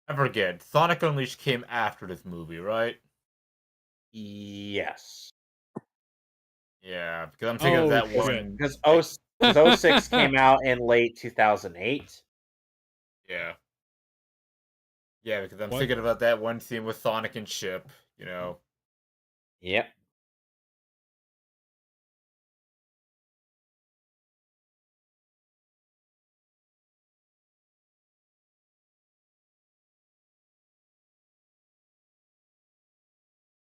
I forget. Sonic Unleashed came after this movie, right? Yes. Yeah, because I'm thinking of Oh that shit. one. Because 06 came out in late 2008. Yeah. Yeah, because I'm What? thinking about that one scene with Sonic and Chip, Yep.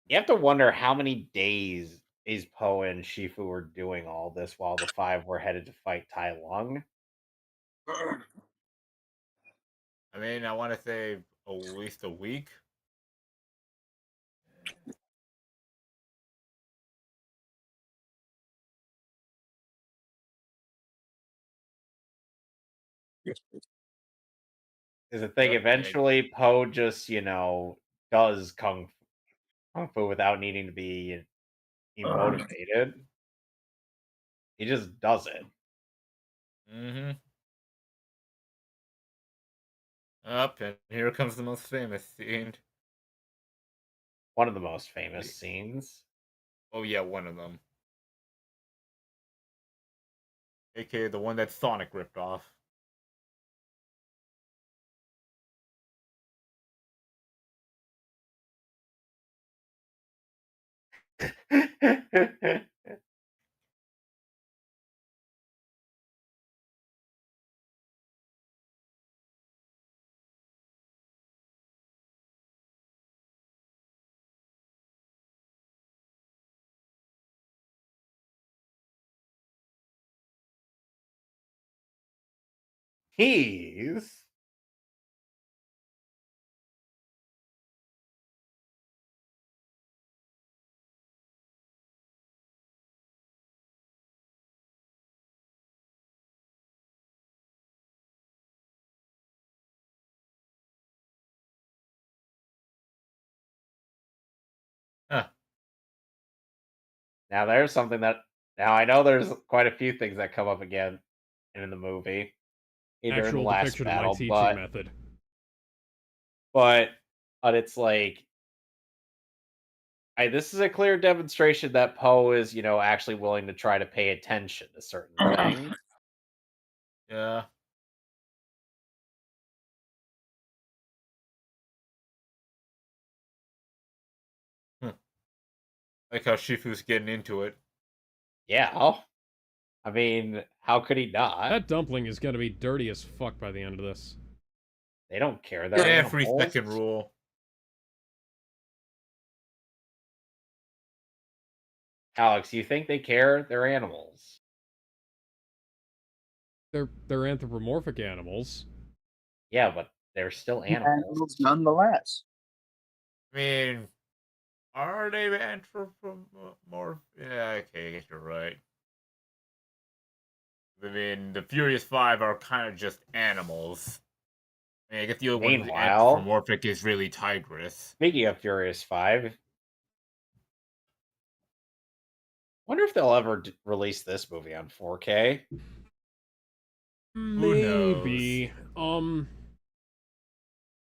You have to wonder how many days is Poe and Shifu were doing all this while the five were headed to fight Tai Lung. I mean, I want to say at least a week. Is the thing Yep, yeah. eventually Poe just, does kung fu without needing to be motivated. He just does it. Mm-hmm. Up, and here comes the most famous scene. One of the most famous scenes. Oh yeah, one of them. AKA the one that Sonic ripped off. He's Huh. now there's something that now I know there's quite a few things that come up again in the movie, either in the Actual last depiction of my battle, teaching but method. but it's like this is a clear demonstration that Poe is, actually willing to try to pay attention to certain things. Yeah. Like how Shifu's getting into it. Yeah. I mean, how could he not? That dumpling is gonna be dirty as fuck by the end of this. They don't care. They're Yeah, animals. 3-second rule. Alex, you think they care? They're animals. They're anthropomorphic animals. Yeah, but they're still animals. Nonetheless. I mean, are they anthropomorph? Yeah, okay, I guess you're right. I mean, the Furious Five are kind of just animals. I mean, I guess the only one who's Meanwhile, anthropomorphic is really Tigress. speaking of Furious 5, wonder if they'll ever release this movie on 4K. Maybe.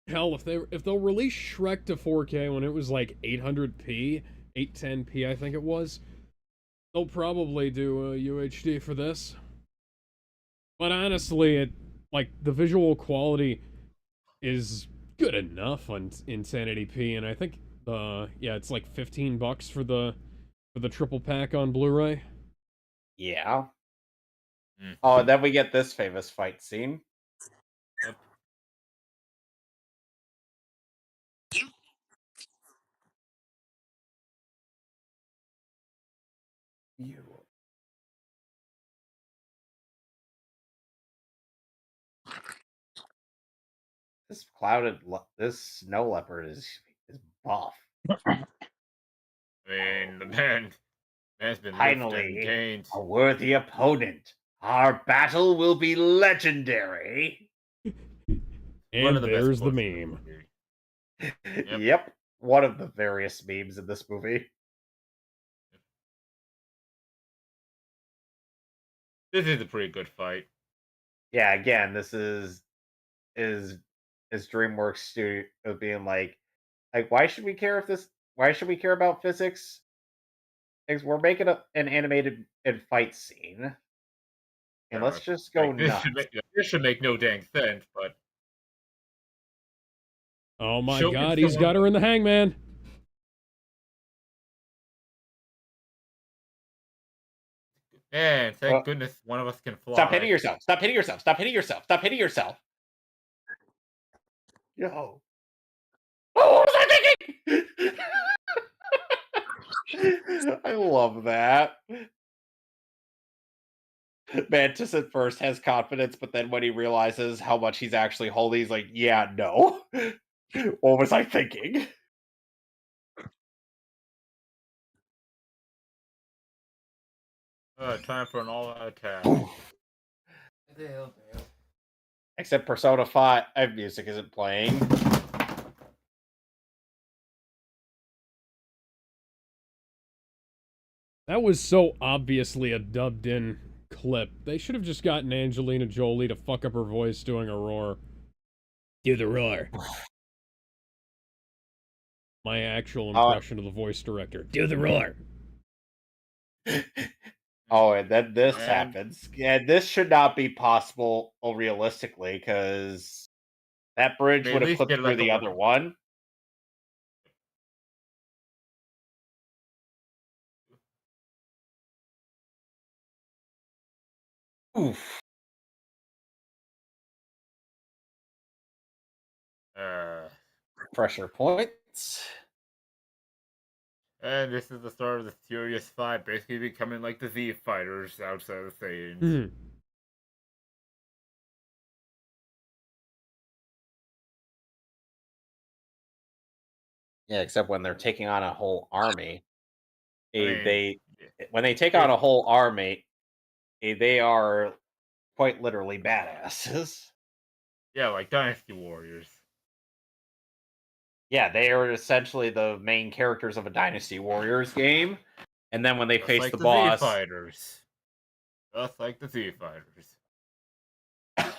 Hell, if they'll release Shrek to 4K when it was like 800p, 810p, I think it was, they'll probably do a UHD for this. But honestly, the visual quality is good enough on Insanity P, and I think it's like $15 for the triple pack on Blu-ray. Yeah. Mm. Oh, and then we get this famous fight scene. Yep. You. This snow leopard is buff. I mean, the man's been lifted and Finally, gained. a worthy opponent. Our battle will be legendary. And the best there's the quotes in meme. movie. Yep, one of the various memes in this movie. This is a pretty good fight. Yeah, again, this is DreamWorks studio being like why should we care about physics? Because we're making an animated and fight scene. And let's just go Like, this nuts. should make no dang sense, but Oh my Show god, me he's got her in the hangman. man, thank goodness one of us can fly. Stop hitting yourself. Stop hitting yourself. Stop hitting yourself. Stop hitting yourself. Yo. Oh, what was I thinking? I love that. Mantis at first has confidence, but then when he realizes how much he's actually holding, he's like, yeah, no. What was I thinking? Time for an all-out attack. Except Persona 5 music isn't playing. That was so obviously a dubbed-in clip. They should have just gotten Angelina Jolie to fuck up her voice doing a roar. Do the roar. My actual impression of the voice director. Do the roar. Oh, and then this happens. And this should not be possible realistically, because that bridge would have clipped through the other one. Oof. Pressure points. And this is the start of the Furious 5, basically becoming like the Z fighters outside of Saiyans. Mm-hmm. Yeah, except when they're taking on a whole army. When they take on a whole army, they are quite literally badasses. Yeah, like Dynasty Warriors. Yeah, they are essentially the main characters of a Dynasty Warriors game. And then when they face like the boss, Z-Fighters. Just like the Z-Fighters.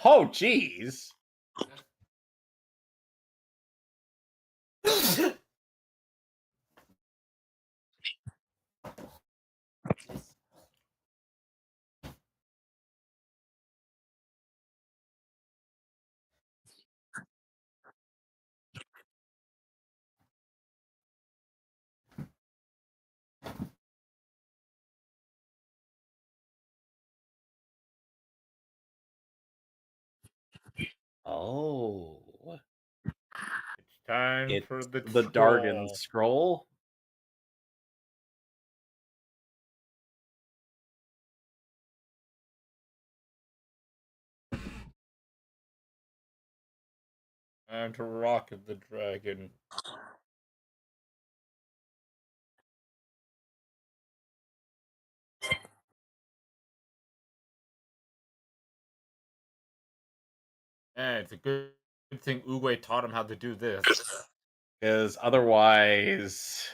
Oh, jeez. Oh, It's time it's for the the Dargan scroll. scroll. Time to rocket the dragon. And it's a good thing Uwe taught him how to do this. Because otherwise,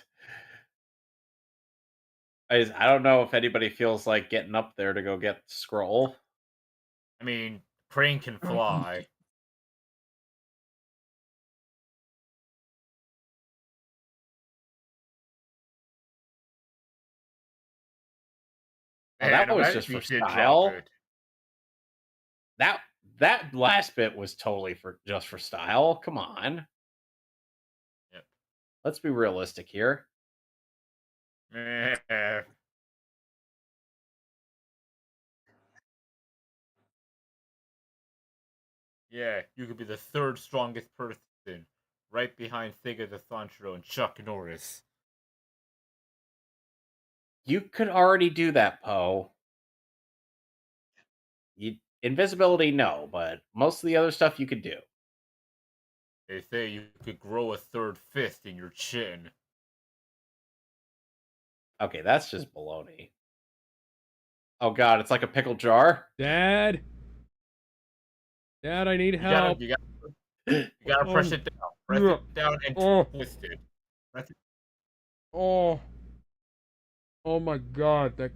I don't know if anybody feels like getting up there to go get the scroll. I mean, Crane can fly. Oh, that Man, was imagine just if he for did drop style. it. That last bit was totally for just for style. Come on. Yep. Let's be realistic here. Man. Yeah, you could be the third strongest person, right behind Sega the Sancho and Chuck Norris. You could already do that, Poe. Invisibility, no, but most of the other stuff you could do. They say you could grow a third fist in your chin. Okay, that's just baloney. Oh god, it's like a pickle jar. Dad? Dad, I need You gotta, help. you gotta press it down. Press it down and twist it. Press it. Oh. Oh my god, that...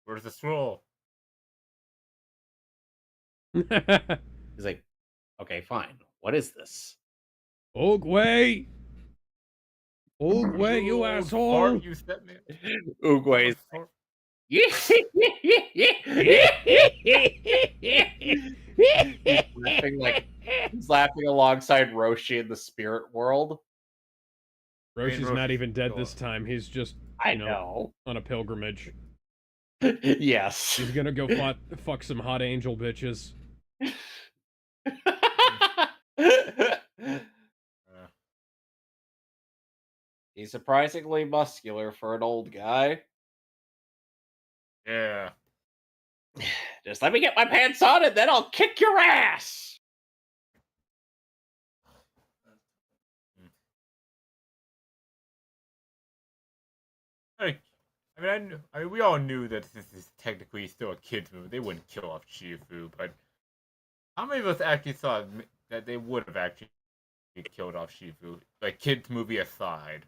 Where's the scroll? He's like, okay, fine. What is this? Oogway! Oogway, you Old asshole! fart you sent me. Uguay's Fart. he's laughing alongside Roshi in the spirit world. Roshi's not Roshi's even dead still this up. time. He's just, I you know, know. on a pilgrimage. Yes. He's gonna go fuck some hot angel bitches. He's surprisingly muscular for an old guy. Yeah. Just let me get my pants on and then I'll kick your ass. Like, I mean, we all knew that this is technically still a kids' movie. They wouldn't kill off Shifu, but how many of us actually thought that they would have actually killed off Shifu? Like, kids' movie aside.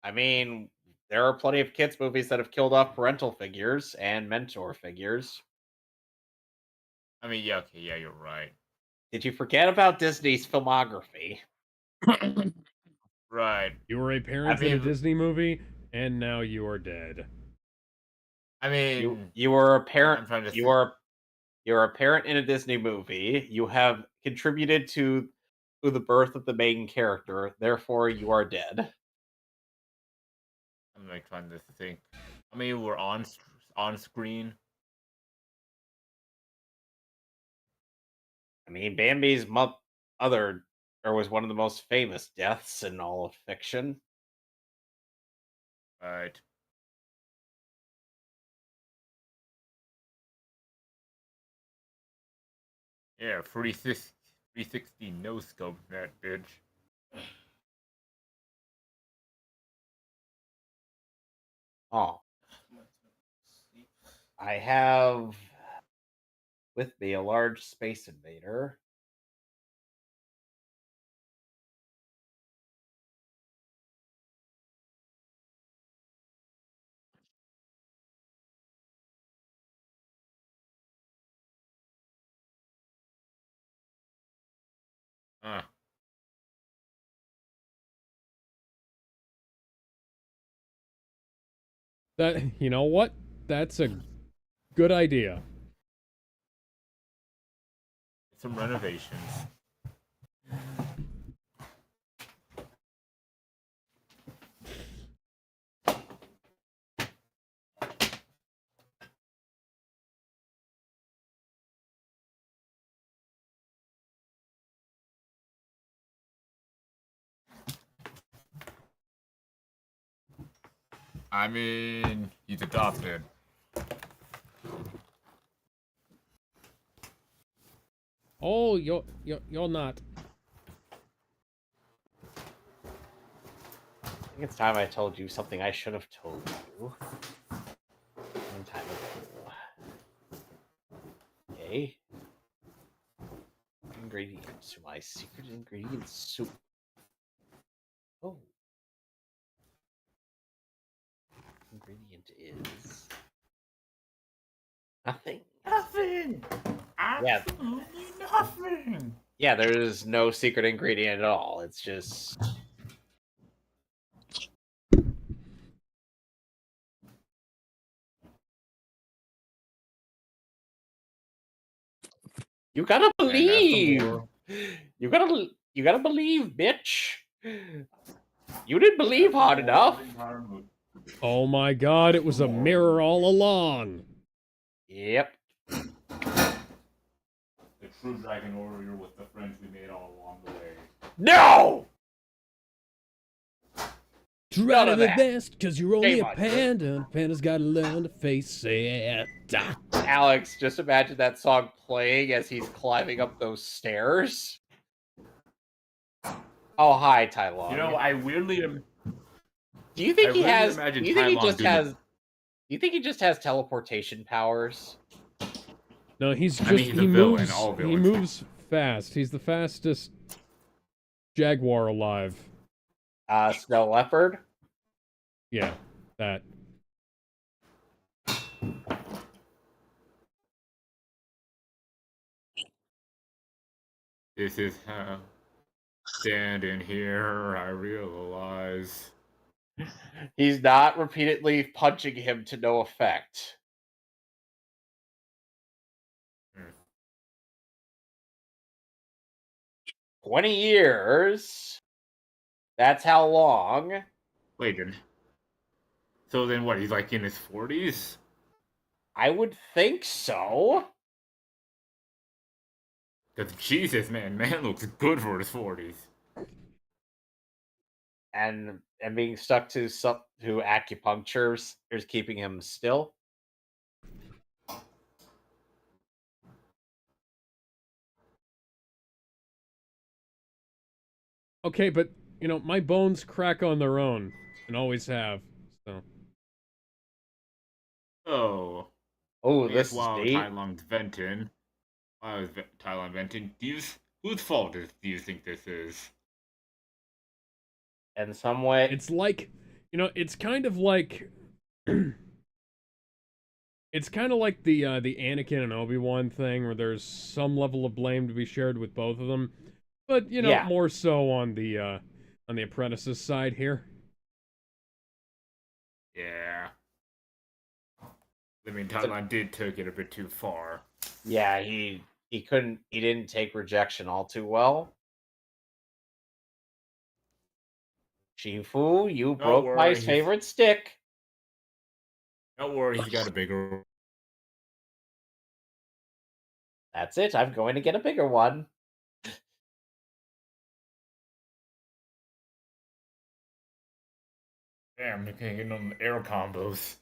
I mean, there are plenty of kids' movies that have killed off parental figures and mentor figures. I mean, yeah, okay, yeah, you're right. Did you forget about Disney's filmography? Right. You were a parent I in a mean- Disney movie, and now you are dead. I mean, You were a parent. I'm trying to You're a parent in a Disney movie. You have contributed to the birth of the main character. Therefore, you are dead. I'm like trying to think. I mean, we're on screen. I mean, Bambi's mother was one of the most famous deaths in all of fiction. Right. Yeah, 360 no scope that bitch. Oh, I have with me a large space invader. Huh. That, you know what? That's a good idea. Some renovations. I mean, he's adopted. Oh, you're not. I think it's time I told you something I should have told you. One time ago. Okay. Ingredients to my secret ingredient soup. Oh. Ingredient is nothing. Nothing. Yeah. Absolutely nothing. Yeah, there's no secret ingredient at all. It's just you gotta And that's the believe. moral. You gotta believe, bitch. You didn't believe hard enough. Oh my god, it was a mirror all along. Yep. The true Dragon Warrior with the friends we made all along the way. No! Try to of the that. best, cause you're only Shame a on you. panda. Panda's gotta learn to face it. Alex, just imagine that song playing as he's climbing up those stairs. Oh, hi, Tai Long. You know, I weirdly do you think I he really has? imagine Do you think Tai he Long just doing has? Do you think he just has teleportation powers? No, he's just I mean, he's he a villain, moves all he villains. moves fast. He's the fastest jaguar alive. Snow leopard. Yeah, that. This is how standing here I realize. He's not repeatedly punching him to no effect. 20 years. That's how long. Wait, then. So then what? He's like in his 40s? I would think so. Because Jesus, man looks good for his 40s. And being stuck to acupuncture is keeping him still. Okay, but you know, my bones crack on their own and always have. So Oh, I guess this is while neat. Tylong's venting, Tylon venting, whose fault do you think this is? In some way, it's like, you know, it's kind of like it's kind of like the Anakin and Obi-Wan thing where there's some level of blame to be shared with both of them. But, you know, yeah. more so on the apprentice's side here. Yeah. I mean, Tylon did take it a bit too far. Yeah, he didn't take rejection all too well. Shifu, you broke my favorite stick. Don't worry, he's got a bigger. That's it. I'm going to get a bigger one. Damn, you can't get them air combos.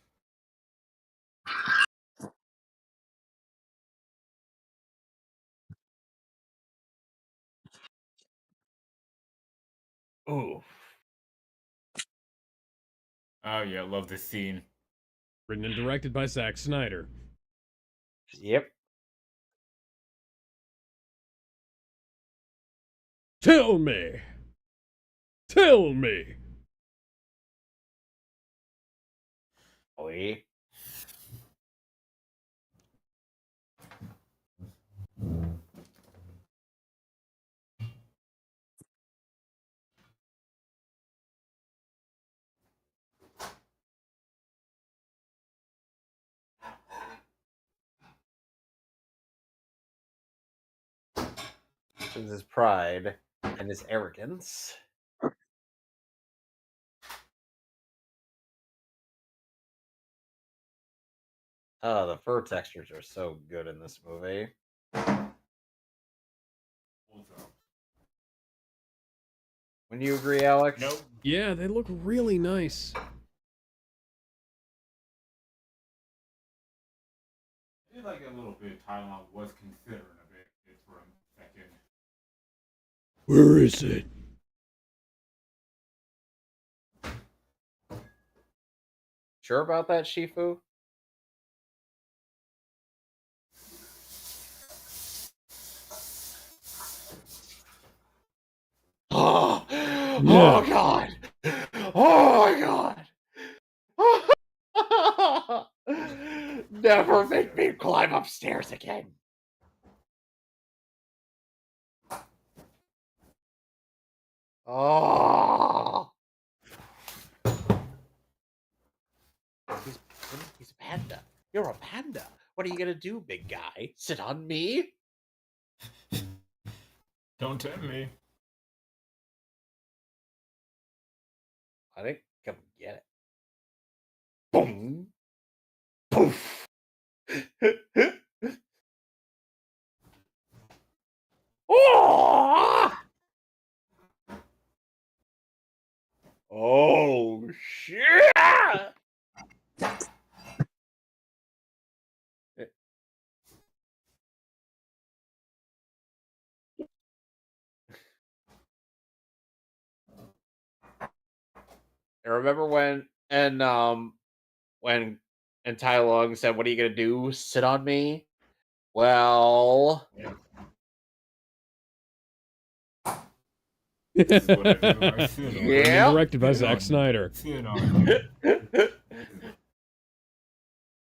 Ooh. Oh yeah, love this scene. Written and directed by Zack Snyder. Yep. Tell me! Tell me! Oi. is his pride and his arrogance. Oh, the fur textures are so good in this movie. Wouldn't you agree, Alex? Nope. Yeah, they look really nice. I feel like a little bit Thailand was considering a bit for a second. Where is it? Sure about that, Shifu? Oh, Yeah. oh God! Oh my God! Never make me climb upstairs again. Oh. He's a panda. You're a panda. What are you gonna do, big guy? Sit on me? Don't tempt me. I think come get it. Boom. Poof. Oh! Oh shit! I remember when Tai Lung said, "What are you gonna do? Sit on me?" Well, This is what I do. I sit on you. Written and yeah. directed by Sit on Zack you. Snyder. Sit on you. This is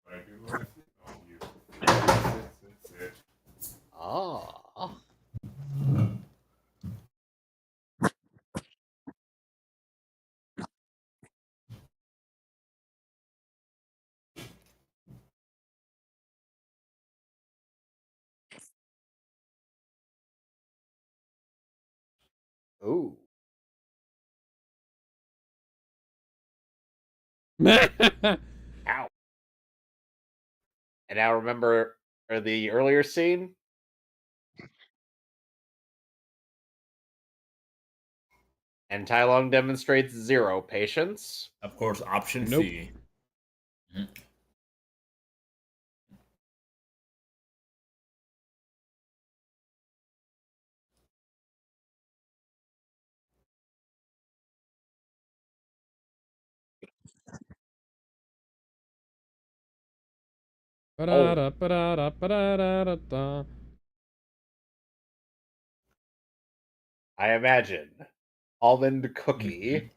what I do. I sit on you. Sit. Oh. Ooh. Ow. And now remember the earlier scene? And Tai Lung demonstrates zero patience. Of course, option Nope. C. Ba-da-da, ba-da-da, ba-da-da-da-da. I imagine. Almond cookie.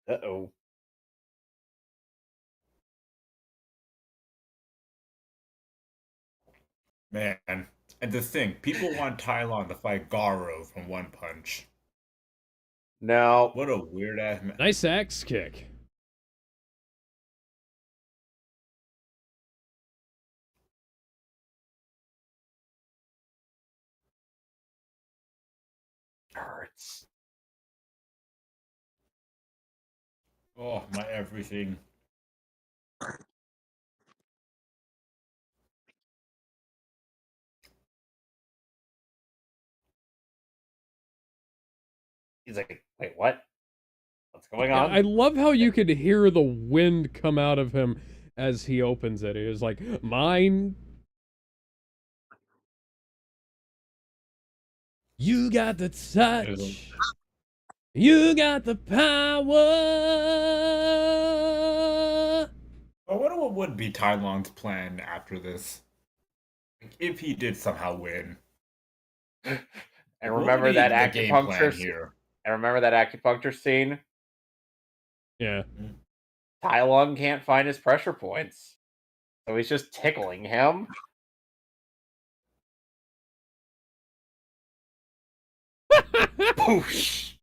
Uh-oh. Man, and the thing, people want Tylon to fight Garo from One Punch. No. What a weird ass. Nice axe kick. Hurts. Oh, my everything. He's like, wait, what? What's going Yeah, on? I love how you could hear the wind come out of him as he opens it. He was like, mine. You got the touch. You got the power. I wonder what would be Tylon's plan after this. If he did somehow win. And What remember would that the game plan acupuncture here? and remember that acupuncture scene? Yeah. Tai Lung can't find his pressure points. So he's just tickling him. Poosh.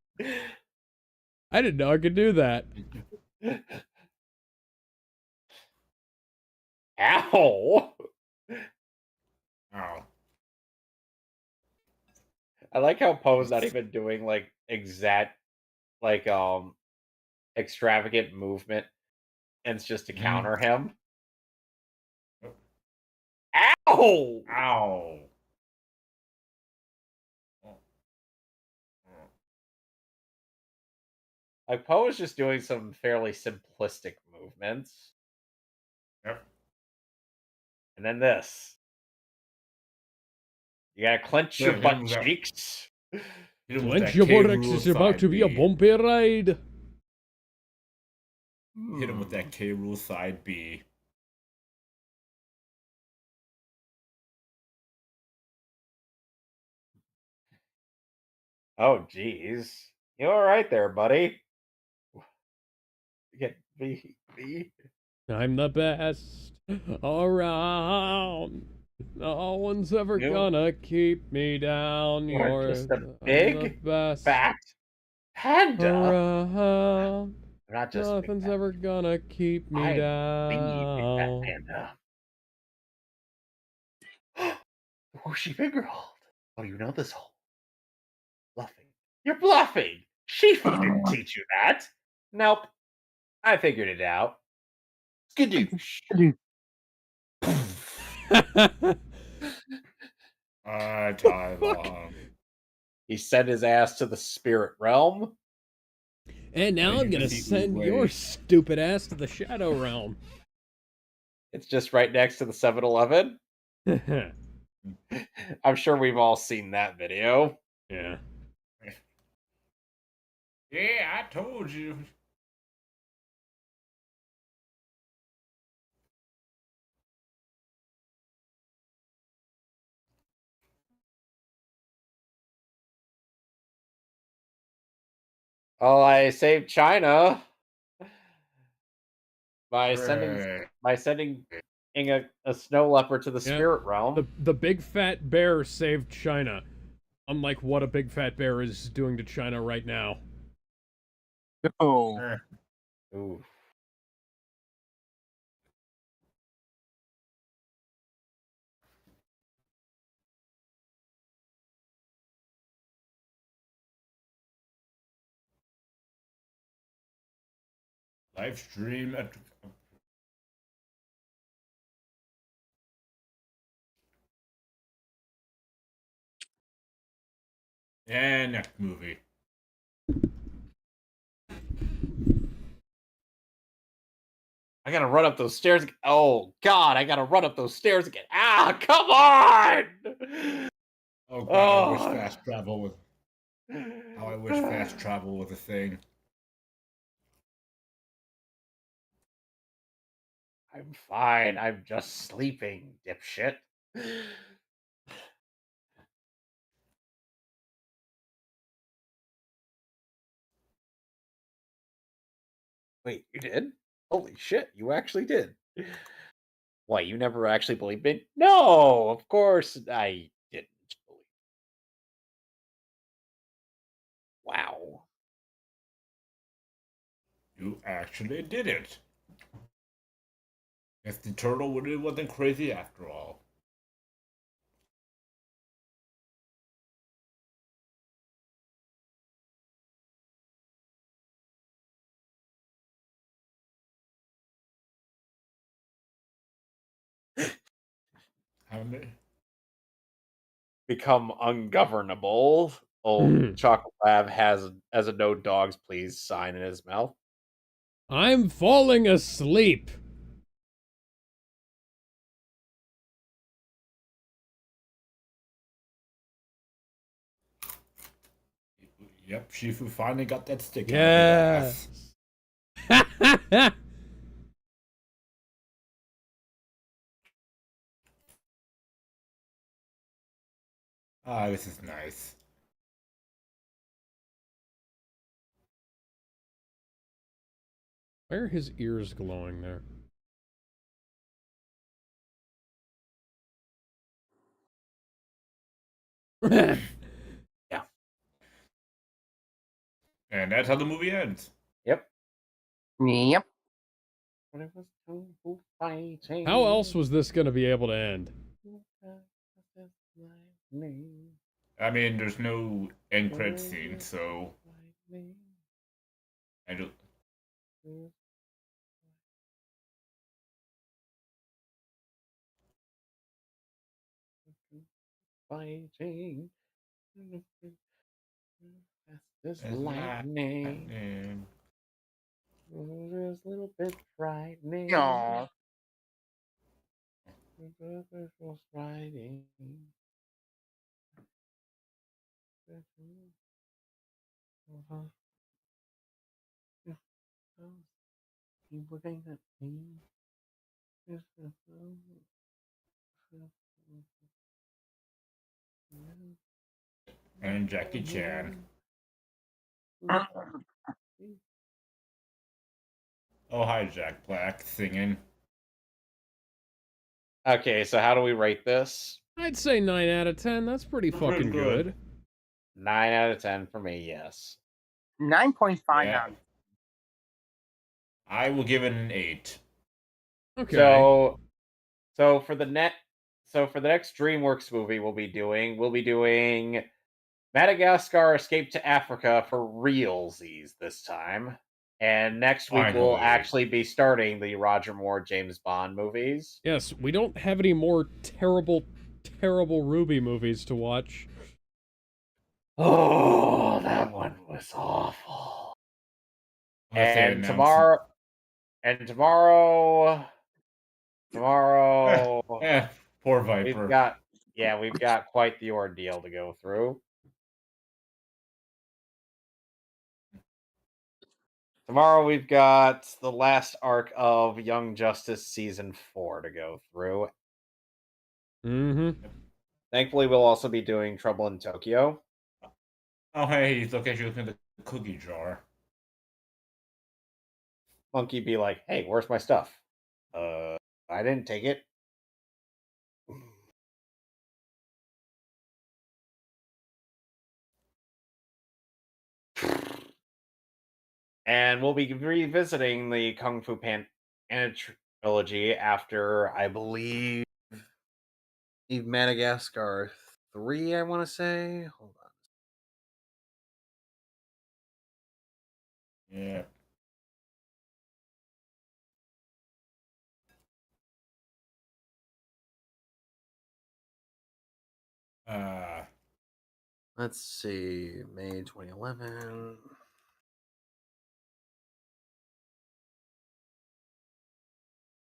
I didn't know I could do that. Ow! Oh. I like how Poe's not even doing like exact like extravagant movement and it's just to Mhm. counter him. Ow! Ow. Oh. Oh. Like Poe is just doing some fairly simplistic movements. Yep. And then this. You gotta clench Yeah, your hit butt him with that. cheeks. Hit him with Clench that your K. buttocks, Rule it's about to side be a B. bumpy ride. Hit him with Hmm. that K. Rule side B. Oh, geez. You all right there, buddy? Get me. I'm the best around. No one's ever You gonna keep me down. are You're just a I'm the big, best fat panda. around. I'm not just a big Nothing's fat. ever gonna keep me I'm the big fat down. panda. The whooshy big girl. Oh, you know this whole bluffing. You're bluffing. Shifu didn't teach you that. Nope. I figured it out. Skadoosh. Tie Fuck. long. He sent his ass to the spirit realm. And now Thank I'm you, gonna Missy send your Uwe. stupid ass to the Shadow Realm. It's just right next to the 7-Eleven. Yeah. I'm sure we've all seen that video. Yeah, I told you. Oh, I saved China by sending Hooray. by sending a snow leopard to the Yeah. spirit realm. The big fat bear saved China. Unlike what a big fat bear is doing to China right now. Oh, Eh. Ooh. Live stream at. And next movie. I gotta run up those stairs. Oh God, I gotta run up those stairs again. Ah, come on! Oh god, I wish Oh, fast travel was. How I wish fast travel was a thing. I'm fine. I'm just sleeping, dipshit. Wait, you did? Holy shit, you actually did. Why, you never actually believed me? No, of course I didn't believe. Wow. You actually did it. Guess the turtle really wasn't crazy after all. How many? Become ungovernable. Old Chocolate Lab has a no dogs please sign in his mouth. I'm falling asleep. Yep, Shifu finally got that stick out Yeah. of his ass. Ah, this is nice. Why are his ears glowing there? Yeah. And that's how the movie ends. Yep. yep. When it was kung fu fighting. How else was this going to be able to end? I mean, there's no end credit scene, so I don't. Fighting. This It's lightning. It's a little bit frightening. Aw. Was riding. People think that me. And Jackie Chan. Oh, hi, Jack Black singing. Okay, so how do we rate this? I'd say 9 out of 10. That's pretty Pretty fucking good. good. 9 out of 10 for me, yes. 9.5 Yeah. out. I will give it an 8. Okay. So for the next DreamWorks movie we'll be doing Madagascar Escape to Africa for realsies this time. And next week we'll Finally. actually be starting the Roger Moore James Bond movies. Yes, we don't have any more terrible, terrible Ruby movies to watch. Oh, that one was awful. Unless they And announce tomorrow poor Viper. we've got quite the ordeal to go through. Tomorrow we've got the last arc of Young Justice season 4 to go through. Mm-hmm. Thankfully, we'll also be doing Trouble in Tokyo. Oh, hey, look at you looking at the cookie jar. Monkey be like, "Hey, where's my stuff? I didn't take it." And we'll be revisiting the Kung Fu Panda trilogy after, I believe, Madagascar 3, I want to say. Hold on. Yeah. Let's see. May 2011.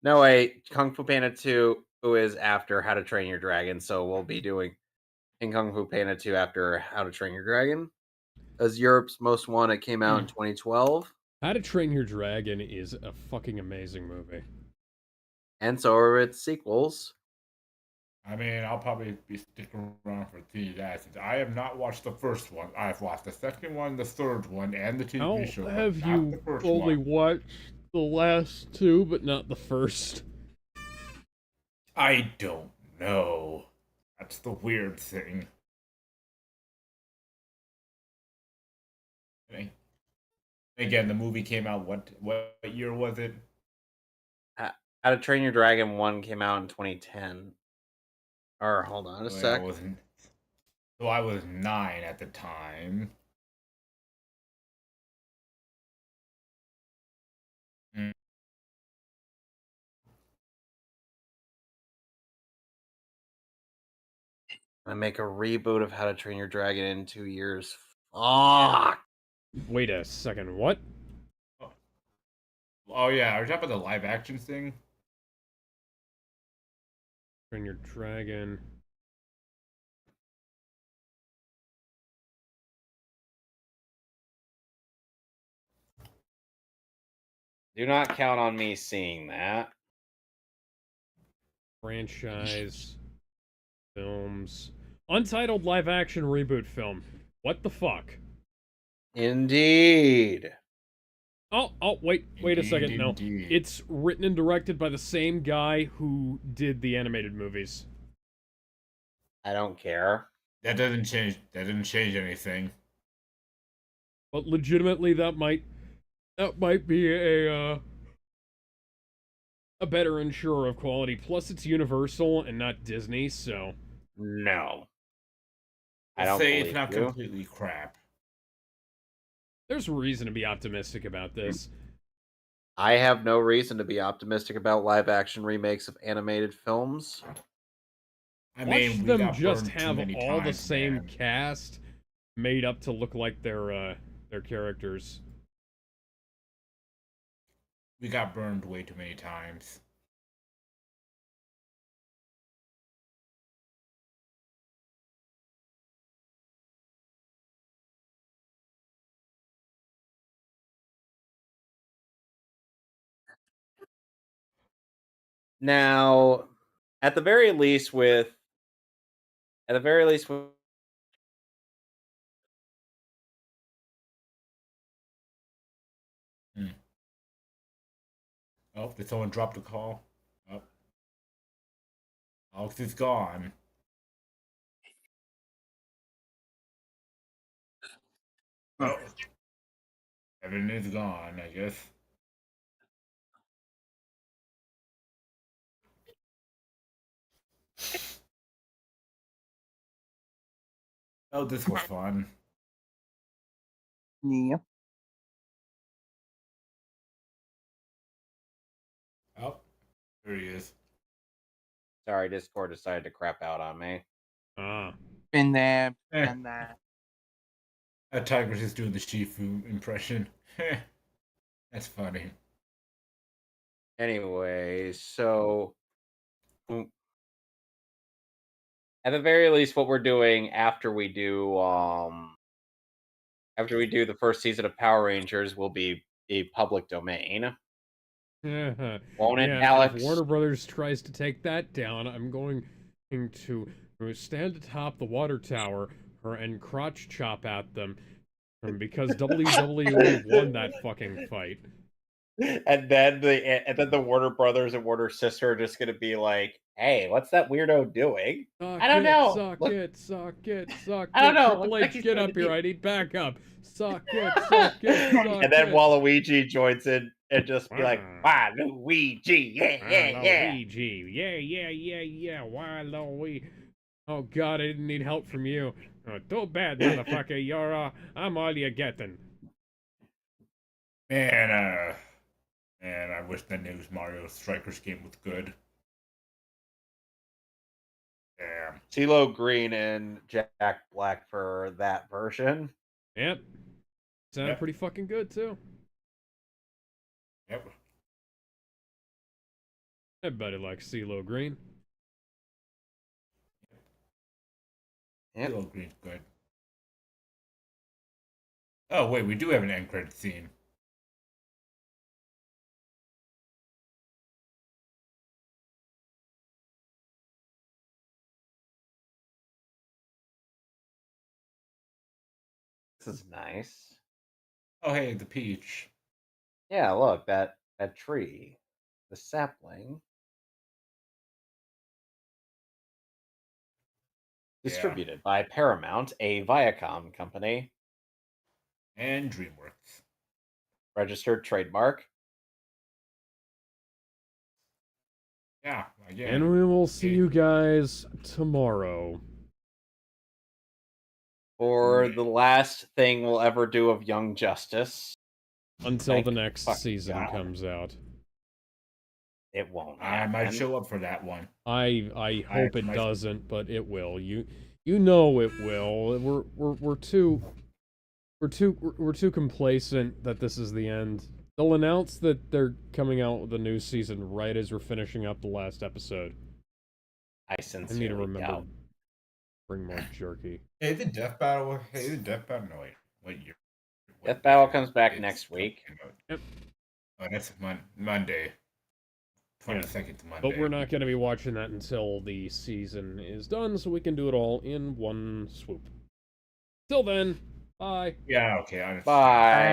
No, wait. Kung Fu Panda 2 is after How to Train Your Dragon, so we'll be doing in Kung Fu Panda 2 after How to Train Your Dragon. As Europe's most wanted came out in 2012. How to Train Your Dragon is a fucking amazing movie. And so are its sequels. I mean, I'll probably be sticking around for that since I have not watched the first one. I've watched the second one, the third one, and the TV show. How but have not you the first only one. watched the last two, but not the first? I don't know. That's the weird thing. Again, the movie came out. What year was it? How to Train Your Dragon 1 came out in 2010. Or hold on a sec. I was 9 at the time. I make a reboot of How to Train Your Dragon in 2 years. Fuck. Wait a second, what? Oh yeah, are you talking about the live action thing? Train Your Dragon. Do not count on me seeing that. Franchise. Films. Untitled live action reboot film. What the fuck? Indeed. Oh, wait a second. No. Indeed. It's written and directed by the same guy who did the animated movies. I don't care. That doesn't change. That didn't change anything. But legitimately, that might be a better insurer of quality. Plus, it's Universal and not Disney, so No, I Let's don't say it's believe not you. completely crap. there's reason to be optimistic about this. I have no reason to be optimistic about live action remakes of animated films. I Watch mean, we them got just burned too have many all the times, same man. cast made up to look like their characters. We got burned way too many times. Now, at the very least, at the very least, with Hmm. Oh, did someone drop the call? Oh, Alex is gone. Oh, Evan is gone, I guess. Oh, this was fun. Yeah. Oh, there he is. sorry, Discord decided to crap out on me. Ah. Been there, Eh. done that. That Tiger's just doing the Shifu impression. That's funny. Anyway, so at the very least, what we're doing after we do the first season of Power Rangers will be a public domain. Yeah, Won't it, yeah. If Alex? Warner Brothers tries to take that down, I'm going to stand atop the water tower and crotch chop at them because WWE won that fucking fight. And then the Warner Brothers and Warner Sister are just gonna be like, "Hey, what's that weirdo doing? I don't know. Suck Look, it, suck it, suck I don't it. know. Triple Looks like H, he's get going up to here. be." I need backup. Suck it, suck it, suck And then it. Waluigi joins in and just be like, Ah. "Waluigi, yeah." Luigi, yeah. Why, Luigi? Oh God, I didn't need help from you. Oh, too bad, motherfucker. I'm all you're getting. Man, man, I wish the new Mario Strikers game was good. Damn. CeeLo Green and Jack Black for that version. Yep. Sounded Yep. pretty fucking good too. Yep. Everybody likes CeeLo Green. Yep. Yellow Green's good. Oh wait, we do have an end credit scene. This is nice. Oh hey, the peach. Yeah, look, that tree. The sapling. Yeah. Distributed by Paramount, a Viacom company. And DreamWorks. Registered trademark. Yeah, again. And we will see you guys tomorrow. For the last thing we'll ever do of Young Justice. Until Thank the next fucking season God. comes out. It won't I happen. might show up for that one. I hope it might- doesn't, but it will. You know it will. We're too complacent that this is the end. They'll announce that they're coming out with a new season right as we're finishing up the last episode. I I need to sincerely remember doubt. to bring more jerky. Hey, the Death Battle. Hey, the Death Battle. No, wait. Death Battle comes back next week. Yep. Oh, that's Monday. 22nd to Monday. But we're not going to be watching that until the season is done, so we can do it all in one swoop. Till then, bye. Yeah, okay. I understand. Bye.